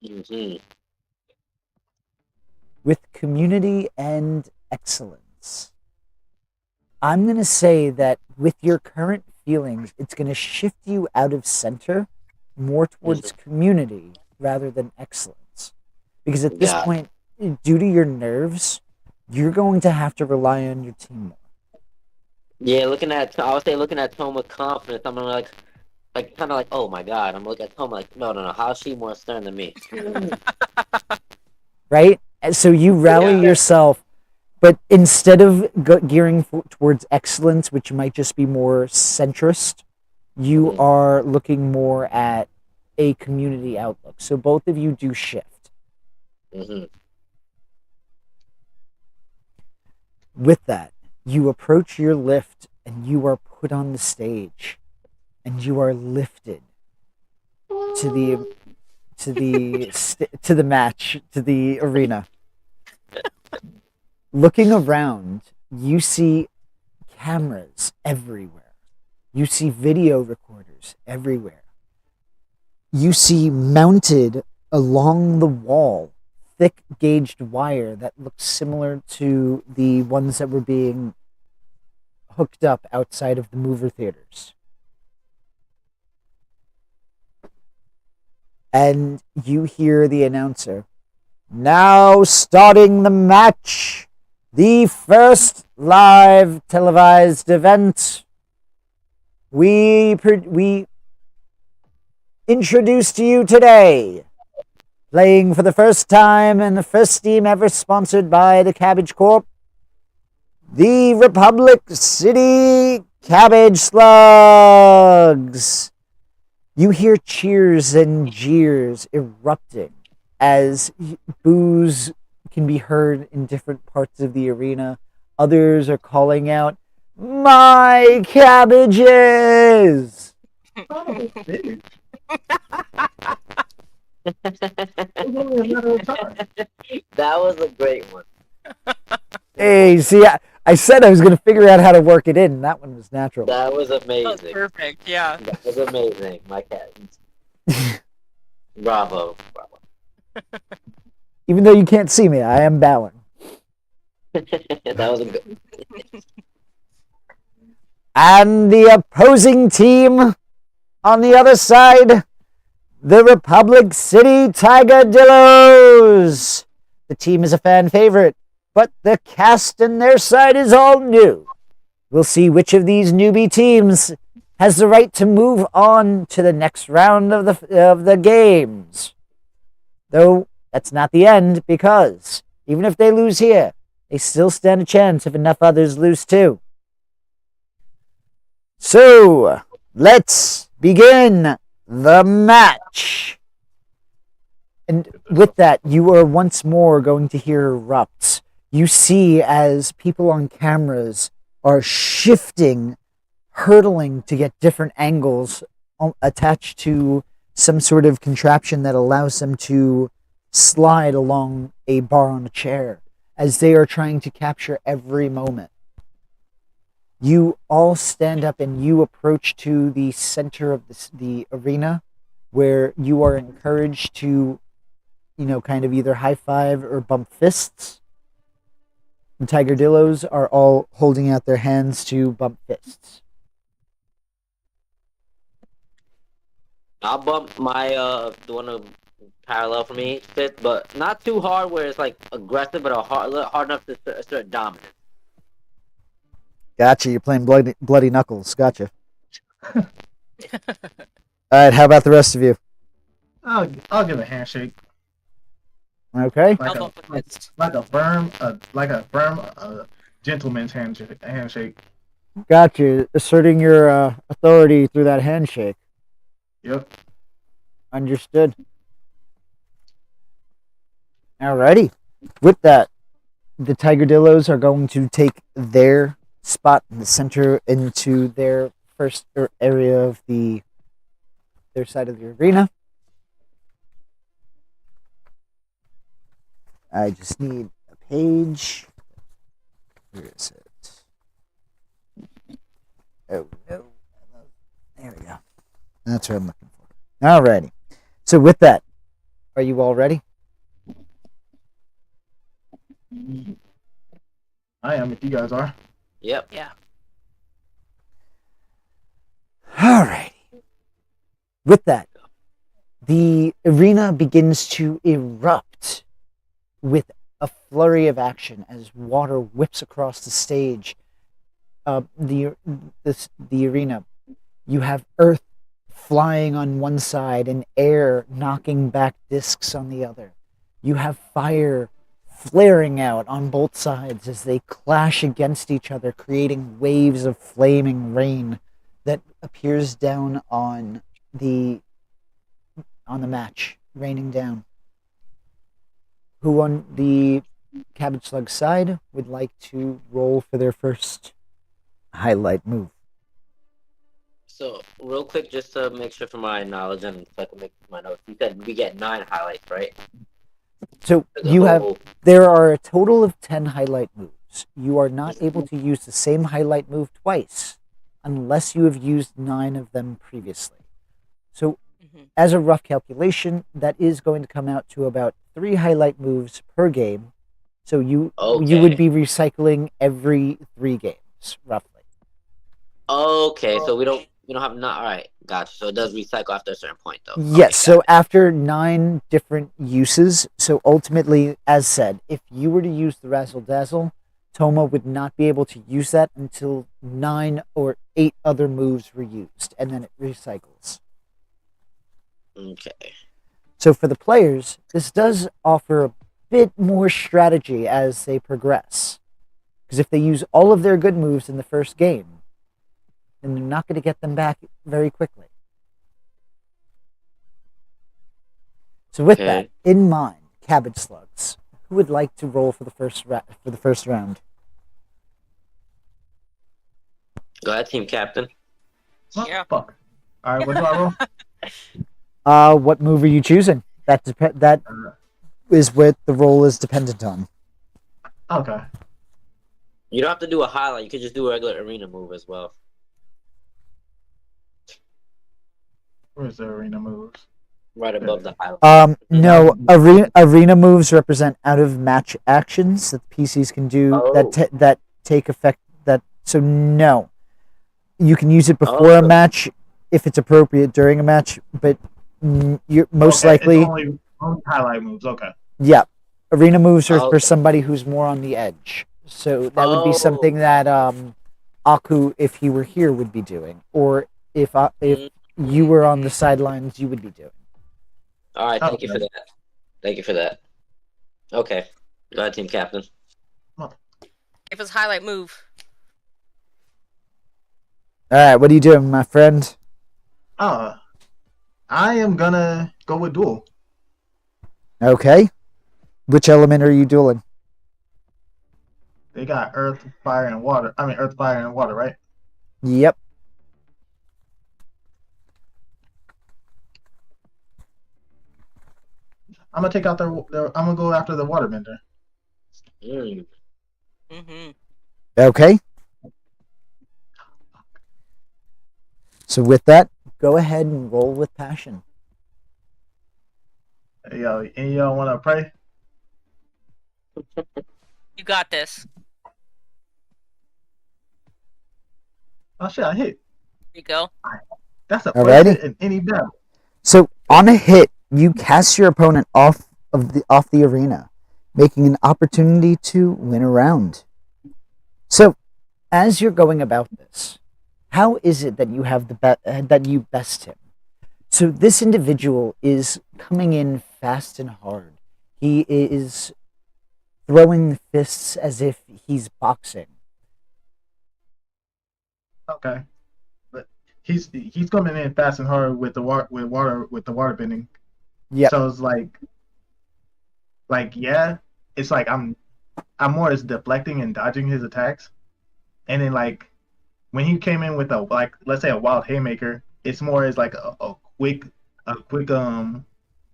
Mm-hmm. With community and excellence, I'm going to say that with your current feelings, it's going to shift you out of center more towards community rather than excellence. Because at this point, due to your nerves, you're going to have to rely on your team more. Yeah, I would say looking at Toma confidence, I'm gonna kind of like, oh my god, I'm looking at Toma like, no, how's she more stern than me? Right? And so you rally yourself, but instead of gearing towards excellence, which might just be more centrist, you are looking more at a community outlook. So both of you do shift. Mm-hmm. With that, you approach your lift and you are put on the stage and you are lifted to the match, to the arena. Looking around, you see cameras everywhere. You see video recorders everywhere. You see mounted along the wall thick gauged wire that looks similar to the ones that were being hooked up outside of the movie theaters. And you hear the announcer, "Now starting the match, the first live televised event. We introduce to you today, playing for the first time and the first team ever sponsored by the Cabbage Corp, the Republic City Cabbage Slugs. You hear cheers and jeers erupting as boos can be heard in different parts of the arena. Others are calling out, "My cabbages!" Son of a bitch. It's only a matter of time. That was a great one. Hey, see, I said I was going to figure out how to work it in. That one was natural. That was That was amazing. perfect. Yeah. That was amazing, my cat. Bravo. Even though you can't see me, I am bowing. That was a good. And the opposing team on the other side, the Republic City Tigadillos. The team is a fan favorite, but the cast on their side is all new. We'll see which of these newbie teams has the right to move on to the next round of the games. Though that's not the end, because even if they lose here, they still stand a chance if enough others lose too. So, let's begin the match. And with that, you are once more going to hear erupts. You see as people on cameras are shifting, hurtling to get different angles attached to some sort of contraption that allows them to slide along a bar on a chair as they are trying to capture every moment. You all stand up and you approach to the center of the arena where you are encouraged to, kind of either high five or bump fists. The Tigerdillos are all holding out their hands to bump fists. I'll bump my the one of parallel for me fist, but not too hard where it's like aggressive, but hard enough to assert dominance. Gotcha. You're playing bloody knuckles. Gotcha. All right. How about the rest of you? I'll give a handshake. Okay. Like I'll a bump the fist. firm gentleman's handshake. Gotcha. Asserting your authority through that handshake. Yep. Understood. Alrighty. With that, the Tigerdillos are going to take their spot in the center into their first area of their side of the arena. I just need a page. Where is it? Oh no. There we go. That's what I'm looking for. Alrighty. So with that, are you all ready? I am if you guys are. Yep. Yeah. Alrighty. With that, the arena begins to erupt with a flurry of action as water whips across the stage. The arena. You have earth flying on one side and air knocking back discs on the other. You have fire flaring out on both sides as they clash against each other, creating waves of flaming rain that appears down on the match, raining down. Who on the Cabbage Slug side would like to roll for their first highlight move? So real quick, just to make sure for my knowledge and so I can make my notes. You said we get 9 highlights, right? So there are a total of 10 highlight moves. You are not able to use the same highlight move twice unless you have used 9 of them previously. So as a rough calculation, that is going to come out to about 3 highlight moves per game. So you would be recycling every 3 games, roughly. Okay, so we don't have not. All right, gotcha. So it does recycle after a certain point, though. Yes. Okay, So after 9 different uses, so ultimately, as said, if you were to use the Razzle Dazzle, Toma would not be able to use that until 9 or 8 other moves were used, and then it recycles. Okay. So for the players, this does offer a bit more strategy as they progress. Because if they use all of their good moves in the first game, then they're not going to get them back very quickly. So with Okay. that in mind, Cabbage Slugs, who would like to roll for the first round? Go ahead, team captain. What Yeah. fuck? All right, what do I roll? What move are you choosing? That is what the roll is dependent on. Okay. You don't have to do a highlight. You could just do a regular arena move as well. Where's the arena moves? Right above the highlight. No, arena moves represent out of match actions that PCs can do Oh. that take effect. So no, you can use it before a match if it's appropriate during a match, but you're most likely it's only highlight moves. Okay. yeah. Arena moves are for Okay. somebody who's more on the edge. So that would be Oh. something that Aku, if he were here, would be doing, or if you were on the sidelines, you would be doing. All right, thank you for that. Thank you for that. Okay, go ahead, team captain. If it's highlight move. All right, what are you doing, my friend? I am gonna go with duel. Okay. Which element are you dueling? They got earth, fire, and water. I mean, earth, fire, and water, right? Yep. I'm gonna take out I'm gonna go after the waterbender. Mm-hmm. Okay. So with that, go ahead and roll with passion. Hey, yo, any y'all want to pray? You got this. Oh shit, I hit. There you go. That's the Alrighty. first hit in any battle. So on a hit, you cast your opponent off the arena, making an opportunity to win a round. So, as you're going about this, how is it that you have that you best him? So this individual is coming in fast and hard. He is throwing fists as if he's boxing. Okay, but he's coming in fast and hard with the water bending. Yeah. So it's yeah, it's like I'm more as deflecting and dodging his attacks, and then like when he came in with let's say a wild haymaker, it's more as like a quick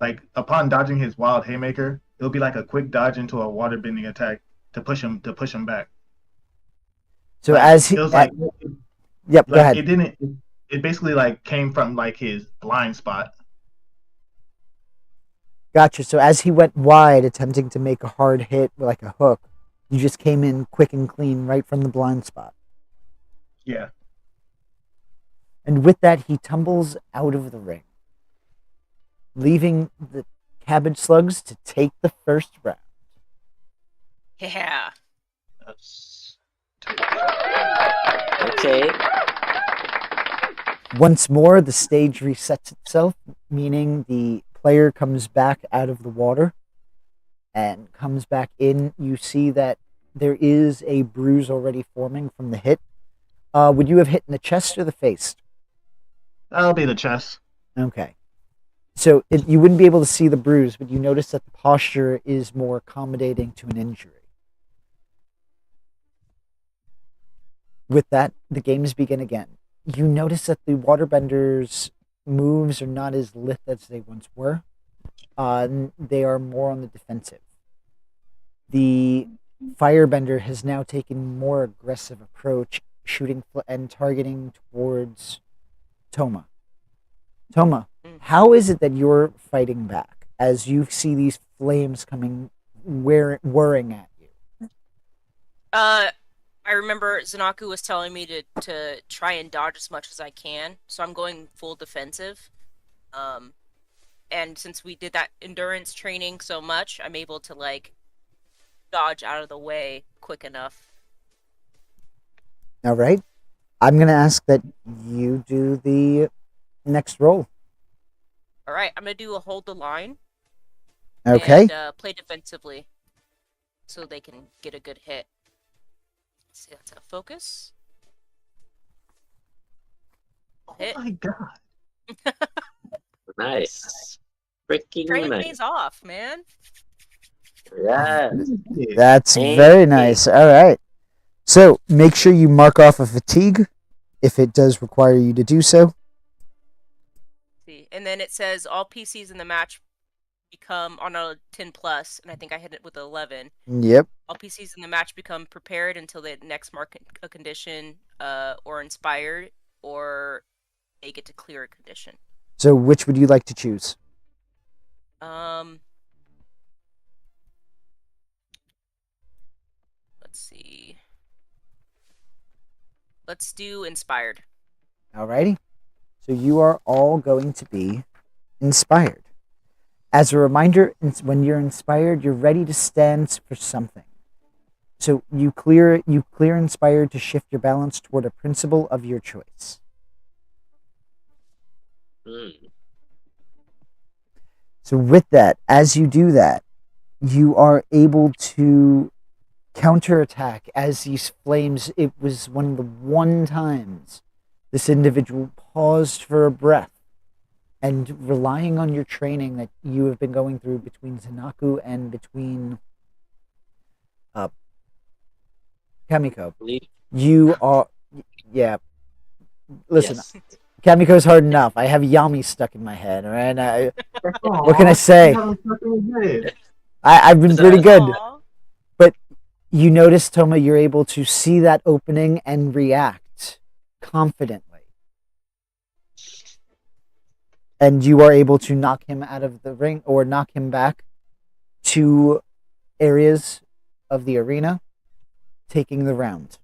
like upon dodging his wild haymaker, it'll be like a quick dodge into a water bending attack to push him back. So like, as he, it was like yep, go ahead. It basically like came from like his blind spot. Gotcha. So as he went wide, attempting to make a hard hit like a hook, you just came in quick and clean right from the blind spot. Yeah. And with that, he tumbles out of the ring, leaving the Cabbage Slugs to take the first round. Yeah. Okay. Once more, the stage resets itself, meaning the player comes back out of the water and comes back in. You see that there is a bruise already forming from the hit. Would you have hit in the chest or the face? That'll be the chest. Okay. So you wouldn't be able to see the bruise, but you notice that the posture is more accommodating to an injury. With that, the games begin again. You notice that the waterbender's moves are not as lithe as they once were. They are more on the defensive. The firebender has now taken more aggressive approach, shooting and targeting towards Toma. Toma, how is it that you're fighting back as you see these flames coming, whirring at you? I remember Zanaku was telling me to try and dodge as much as I can, so I'm going full defensive. And since we did that endurance training so much, I'm able to like dodge out of the way quick enough. All right. I'm going to ask that you do the next roll. All right, I'm gonna do a hold the line. Okay. And play defensively, so they can get a good hit. Let's see, that's a focus. Hit. Oh my god. Nice. Freaking Training nice. pays off, man. Yeah. That's Thank very you. nice. All right. So make sure you mark off a fatigue if it does require you to do so. See, and then it says all PCs in the match become on a 10 plus, and I think I hit it with 11. Yep. All PCs in the match become prepared until they next mark a condition, or inspired, or they get to clear a condition. So which would you like to choose? Let's see. Let's do inspired. Alrighty. So you are all going to be inspired. As a reminder, when you're inspired, you're ready to stand for something. So you clear inspired to shift your balance toward a principle of your choice. So with that, as you do that, you are able to counterattack as these flames. It was one of the one times this individual paused for a breath, and relying on your training that you have been going through between Zanaku and between Kamiko, you are, yeah. Listen, Yes. Kamiko's hard enough. I have Yami stuck in my head, all right? What can I say? I've been pretty good. Aw. But you notice, Toma, you're able to see that opening and react confidently. And you are able to knock him out of the ring, or knock him back to areas of the arena, taking the round.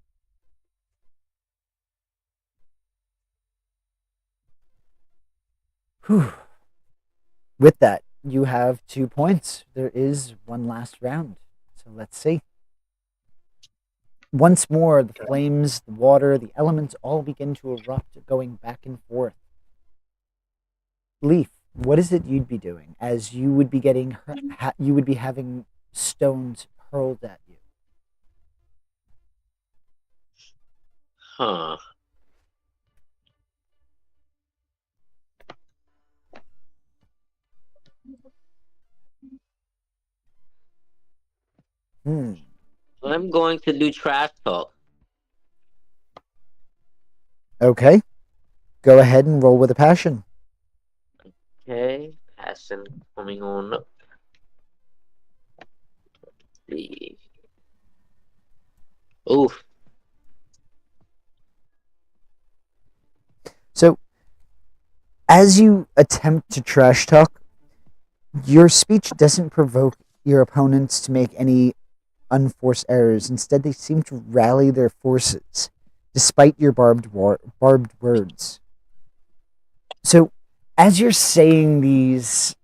Whew. With that, you have 2 points. There is one last round. So let's see. Once more, the flames, the water, the elements all begin to erupt, going back and forth. Leaf, what is it you'd be doing as you would be getting, you would be having stones hurled at you? Huh. I'm going to do trash talk. Okay. Go ahead and roll with a passion. Okay, passion coming on up. See. Oof. So, as you attempt to trash talk, your speech doesn't provoke your opponents to make any unforced errors. Instead, they seem to rally their forces, despite your barbed words. So, as you're saying this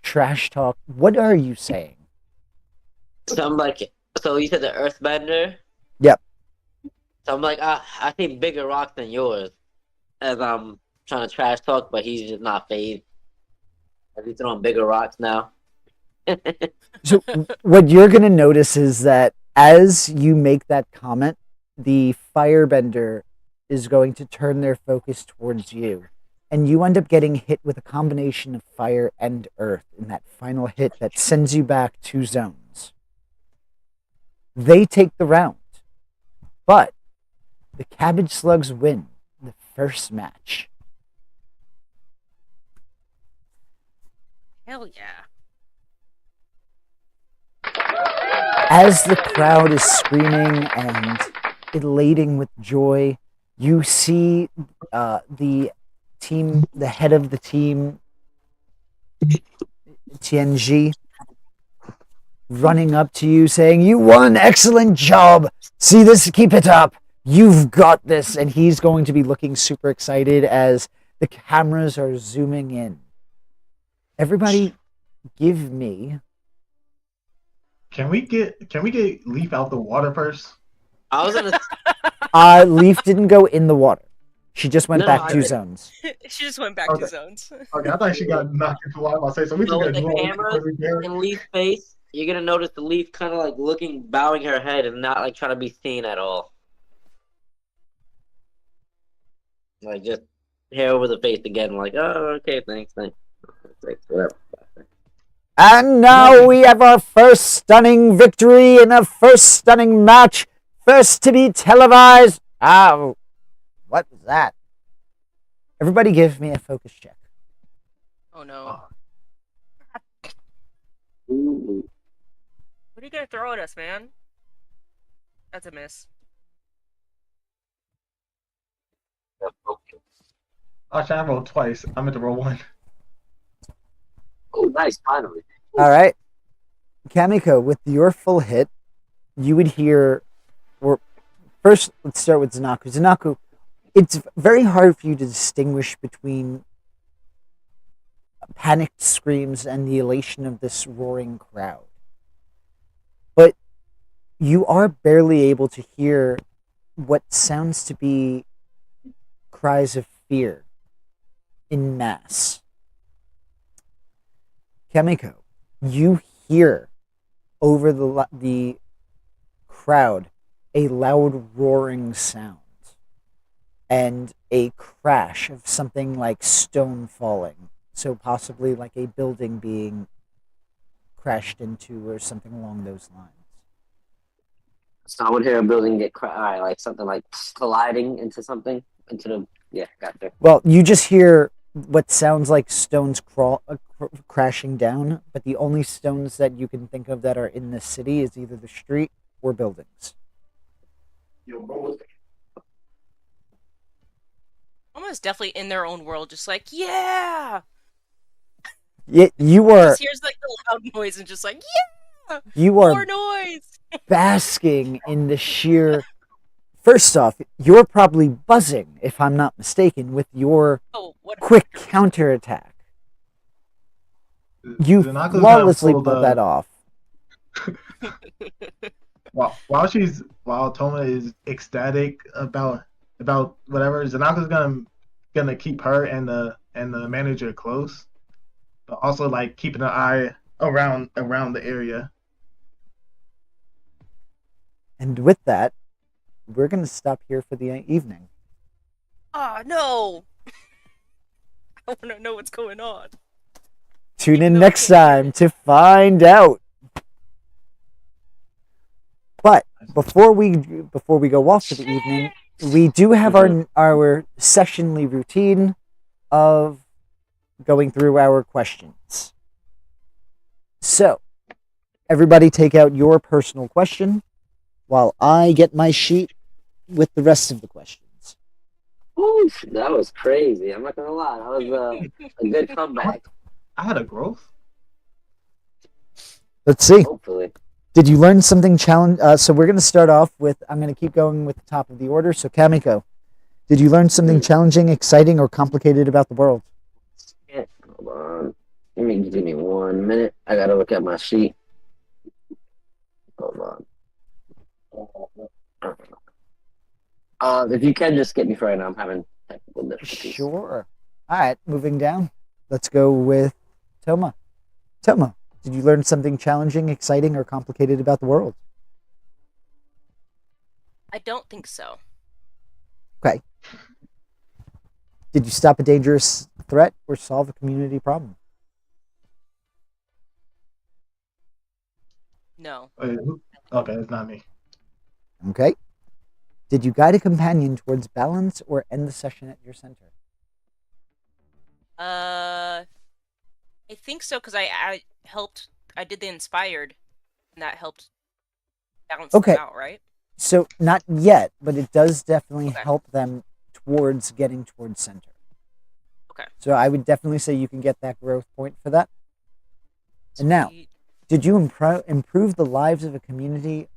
trash talk, what are you saying? So I'm like, so you said the Earthbender? Yep. So I'm like, I think bigger rock than yours. As I'm trying to trash talk, but he's just not phased. As he's throwing bigger rocks now. So what you're going to notice is that as you make that comment, the firebender is going to turn their focus towards you. And you end up getting hit with a combination of fire and earth in that final hit that sends you back 2 zones. They take the round. But the Cabbage Slugs win the first match. Hell yeah. As the crowd is screaming and elating with joy, you see the head of the team, Tianji, running up to you saying, "You won! Excellent job! See this? Keep it up! You've got this!" And he's going to be looking super excited as the cameras are zooming in. Everybody, give me... Can we get Leaf out the water first? I was gonna. Leaf didn't go in the water. She just went No, back I 2 did. zones. She just went back Okay. to zones. Okay, I thought she got knocked into water. I'll say so. We just So got with the draw cameras in Leaf's face, you're gonna notice the Leaf kind of like looking, bowing her head, and not like trying to be seen at all. Like just hair over the face again, like, oh, okay, thanks, whatever. And now we have our first stunning victory in a first stunning match. First to be televised. Oh, what was that? Everybody give me a focus check. Oh no. Oh, Ooh. What are you gonna throw at us, man? That's a miss. actually, I rolled twice. I meant to roll one. Oh, nice, finally. All right. Kamiko, with your full hit, you would hear, or first, let's start with Zanaku. Zanaku, it's very hard for you to distinguish between panicked screams and the elation of this roaring crowd. But you are barely able to hear what sounds to be cries of fear in mass. Kamiko, you hear over the crowd a loud roaring sound and a crash of something like stone falling. So possibly like a building being crashed into or something along those lines. So I would hear a building get like something like colliding into something, into the, yeah, gotcha. Well, you just hear what sounds like stones crashing down, but the only stones that you can think of that are in the city is either the street or buildings. Almost definitely in their own world, just like, yeah! You are Just hears like the loud noise and just like, yeah! you More are noise! basking in the sheer. First off, you're probably buzzing, if I'm not mistaken, with your Oh, what? quick counterattack. You Zanako's gonna flawlessly pull pulled that off. While Toma is ecstatic about whatever, Zanako's gonna keep her and the manager close, but also like keeping an eye around the area. And with that, we're going to stop here for the evening. Oh, no! I want to know what's going on. Tune in No, next I can't time to find out. But before we go off for the evening, we do have our sessionally routine of going through our questions. So, everybody take out your personal question while I get my sheet with the rest of the questions. Ooh, that was crazy. I'm not gonna lie. That was a good comeback. I had a growth. Let's see. Hopefully. Did you learn something challenge? So we're going to start off with, I'm going to keep going with the top of the order. So Kamiko, did you learn something challenging, exciting, or complicated about the world? Hold on. Give me 1 minute. I gotta look at my sheet. Hold on. If you can just get me for right now, I'm having technical difficulties. Sure. All right, moving down. Let's go with Toma. Toma, did you learn something challenging, exciting, or complicated about the world? I don't think so. Okay. Did you stop a dangerous threat or solve a community problem? No. Okay, it's not me. Okay. Did you guide a companion towards balance or end the session at your center? I think so, because I helped. I did the inspired, and that helped balance Okay. them out, right? So not yet, but it does definitely Okay. help them towards getting towards center. Okay. So I would definitely say you can get that growth point for that. And now, Sweet. did you improve the lives of a community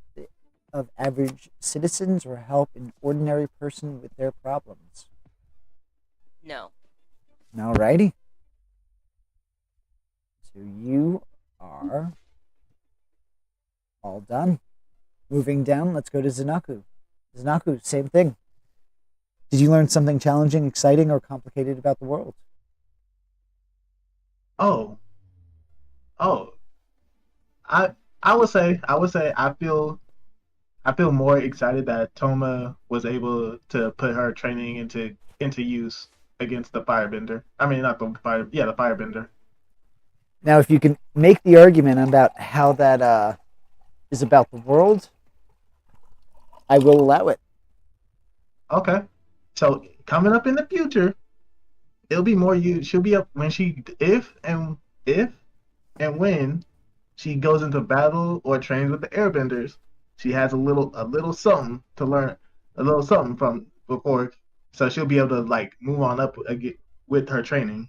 of average citizens or help an ordinary person with their problems? No. Alrighty. So you are all done. Moving down, let's go to Zanaku. Zanaku, same thing. Did you learn something challenging, exciting, or complicated about the world? Oh, I would say I feel more excited that Toma was able to put her training into use against the firebender. I mean, not the fire, yeah, the firebender. Now, if you can make the argument about how that is about the world, I will allow it. Okay. So coming up in the future, it'll be more you. She'll be up when she if and when she goes into battle or trains with the Airbenders. She has a little something to learn, a little something from before, so she'll be able to like move on up again with her training.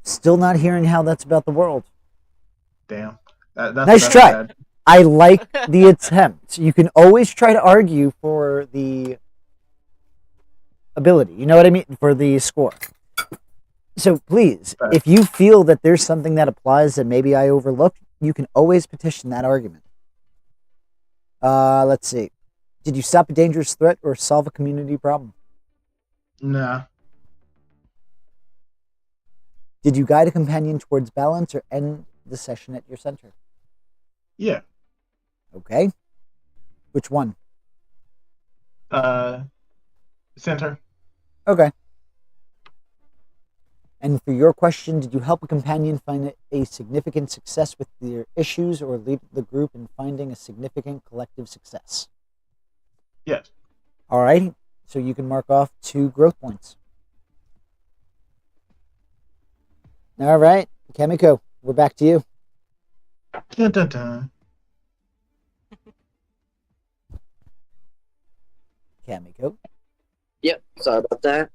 Still not hearing how that's about the world. Damn, Nice that's try. bad. I like the attempt. You can always try to argue for the ability. You know what I mean? For the score. So please, Right. if you feel that there's something that applies that maybe I overlooked, you can always petition that argument. Let's see. Did you stop a dangerous threat or solve a community problem? Nah, Did you guide a companion towards balance or end the session at your center? yeah. Okay. Which one? Center. Okay. And for your question, did you help a companion find a significant success with their issues or lead the group in finding a significant collective success? Yes. All right. So you can mark off 2 growth points. All right. Kamiko, we're back to you. Dun, dun, dun. Kamiko. Yep. Sorry about that.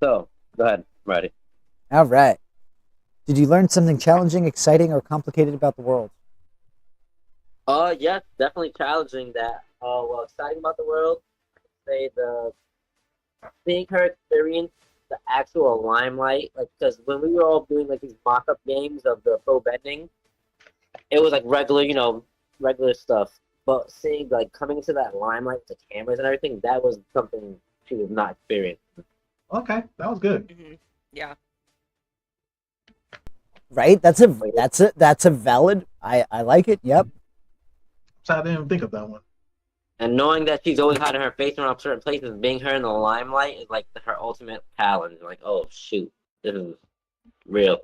So, go ahead. I'm ready. All right. Did you learn something challenging, exciting, or complicated about the world? Yes, definitely challenging that. Well, exciting about the world. Say seeing her experience the actual limelight, like because when we were all doing like these mock-up games of the pro bending, it was like regular, regular stuff. But seeing like coming into that limelight, with the cameras and everything, that was something she was not experienced. Okay, that was good. Mm-hmm. Yeah. Right? That's a valid. I like it. Yep. So I didn't even think of that one. And knowing that she's always hiding her face around certain places, being her in the limelight is like her ultimate challenge. Like, oh shoot, this is real.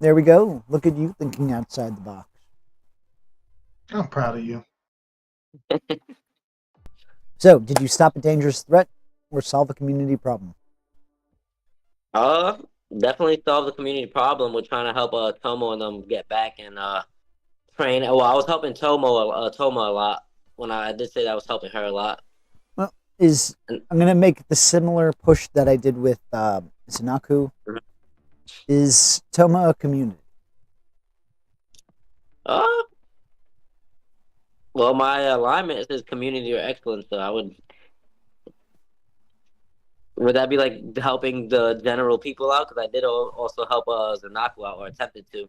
There we go. Look at you thinking outside the box. I'm proud of you. So, did you stop a dangerous threat or solve a community problem? Definitely solve the community problem with trying to help Tomo and them get back and train. Well, I was helping Toma a lot when I did say that I was helping her a lot. Well, I'm gonna make the similar push that I did with Sanaku. Mhm. Is Toma a community? Well, my alignment says community or excellence, so I would that be like helping the general people out? Because I did also help Zanaku out, or attempted to.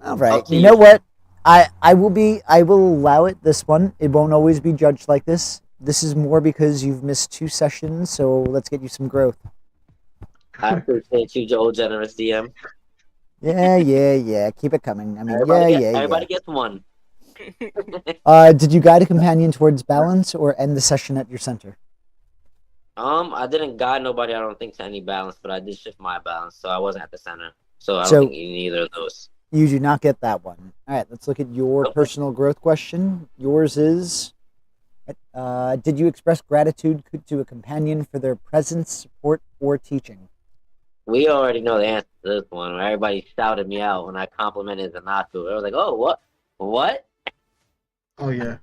All right. Up to You you. know what? I will allow it this one. It won't always be judged like this. This is more because you've missed 2 sessions, so let's get you some growth. I appreciate you, Joel, generous DM. Yeah. Keep it coming. I mean, Everybody gets one. Did you guide a companion towards balance or end the session at your center? I didn't guide nobody. I don't think to any balance, but I did shift my balance, so I wasn't at the center. So I don't think you need either of those. You do not get that one. All right, let's look at your Okay. personal growth question. Yours is, did you express gratitude to a companion for their presence, support, or teaching? We already know the answer to this one. Everybody shouted me out when I complimented Zanatu. I was like, "Oh, what? What?" Oh yeah.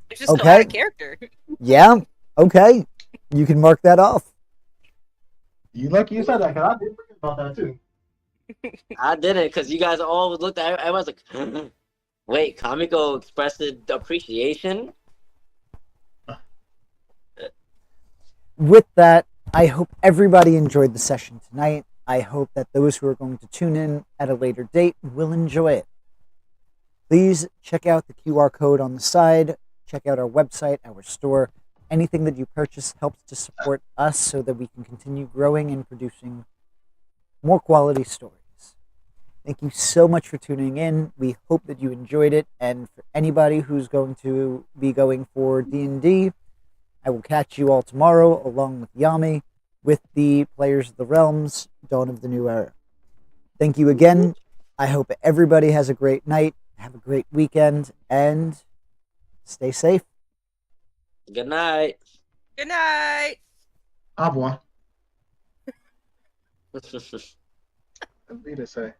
It's just Okay. not a character. Yeah, okay. You can mark that off. You lucky you said that, because I did forget about that too. I didn't, because you guys all looked at. Everyone's like, "Wait, Kamiko expressed appreciation." With that, I hope everybody enjoyed the session tonight. I hope that those who are going to tune in at a later date will enjoy it. Please check out the QR code on the side. Check out our website, our store. Anything that you purchase helps to support us so that we can continue growing and producing more quality stories. Thank you so much for tuning in. We hope that you enjoyed it. And for anybody who's going to be going for D&D, I will catch you all tomorrow along with Yami with the Players of the Realms Dawn of the New Era. Thank you again. I hope everybody has a great night, have a great weekend, and stay safe. Good night. Good night. Au revoir. What did it say?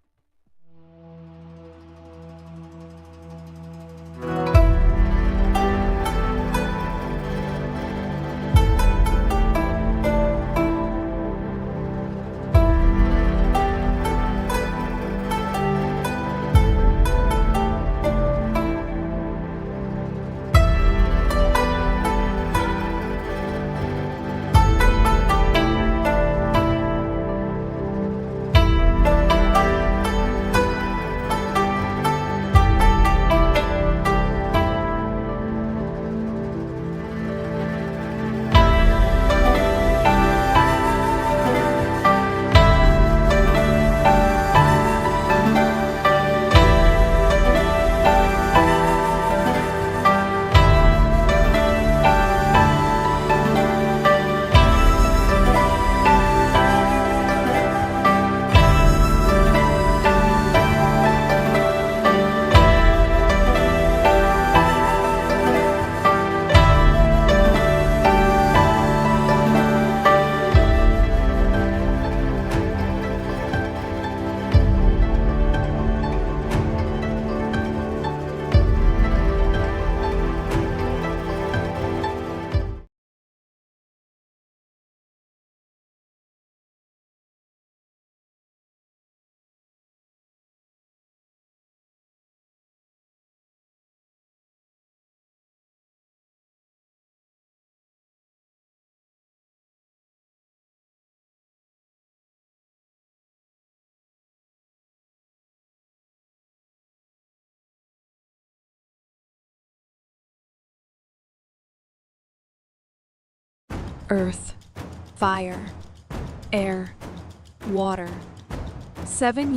Earth, fire, air, water. 7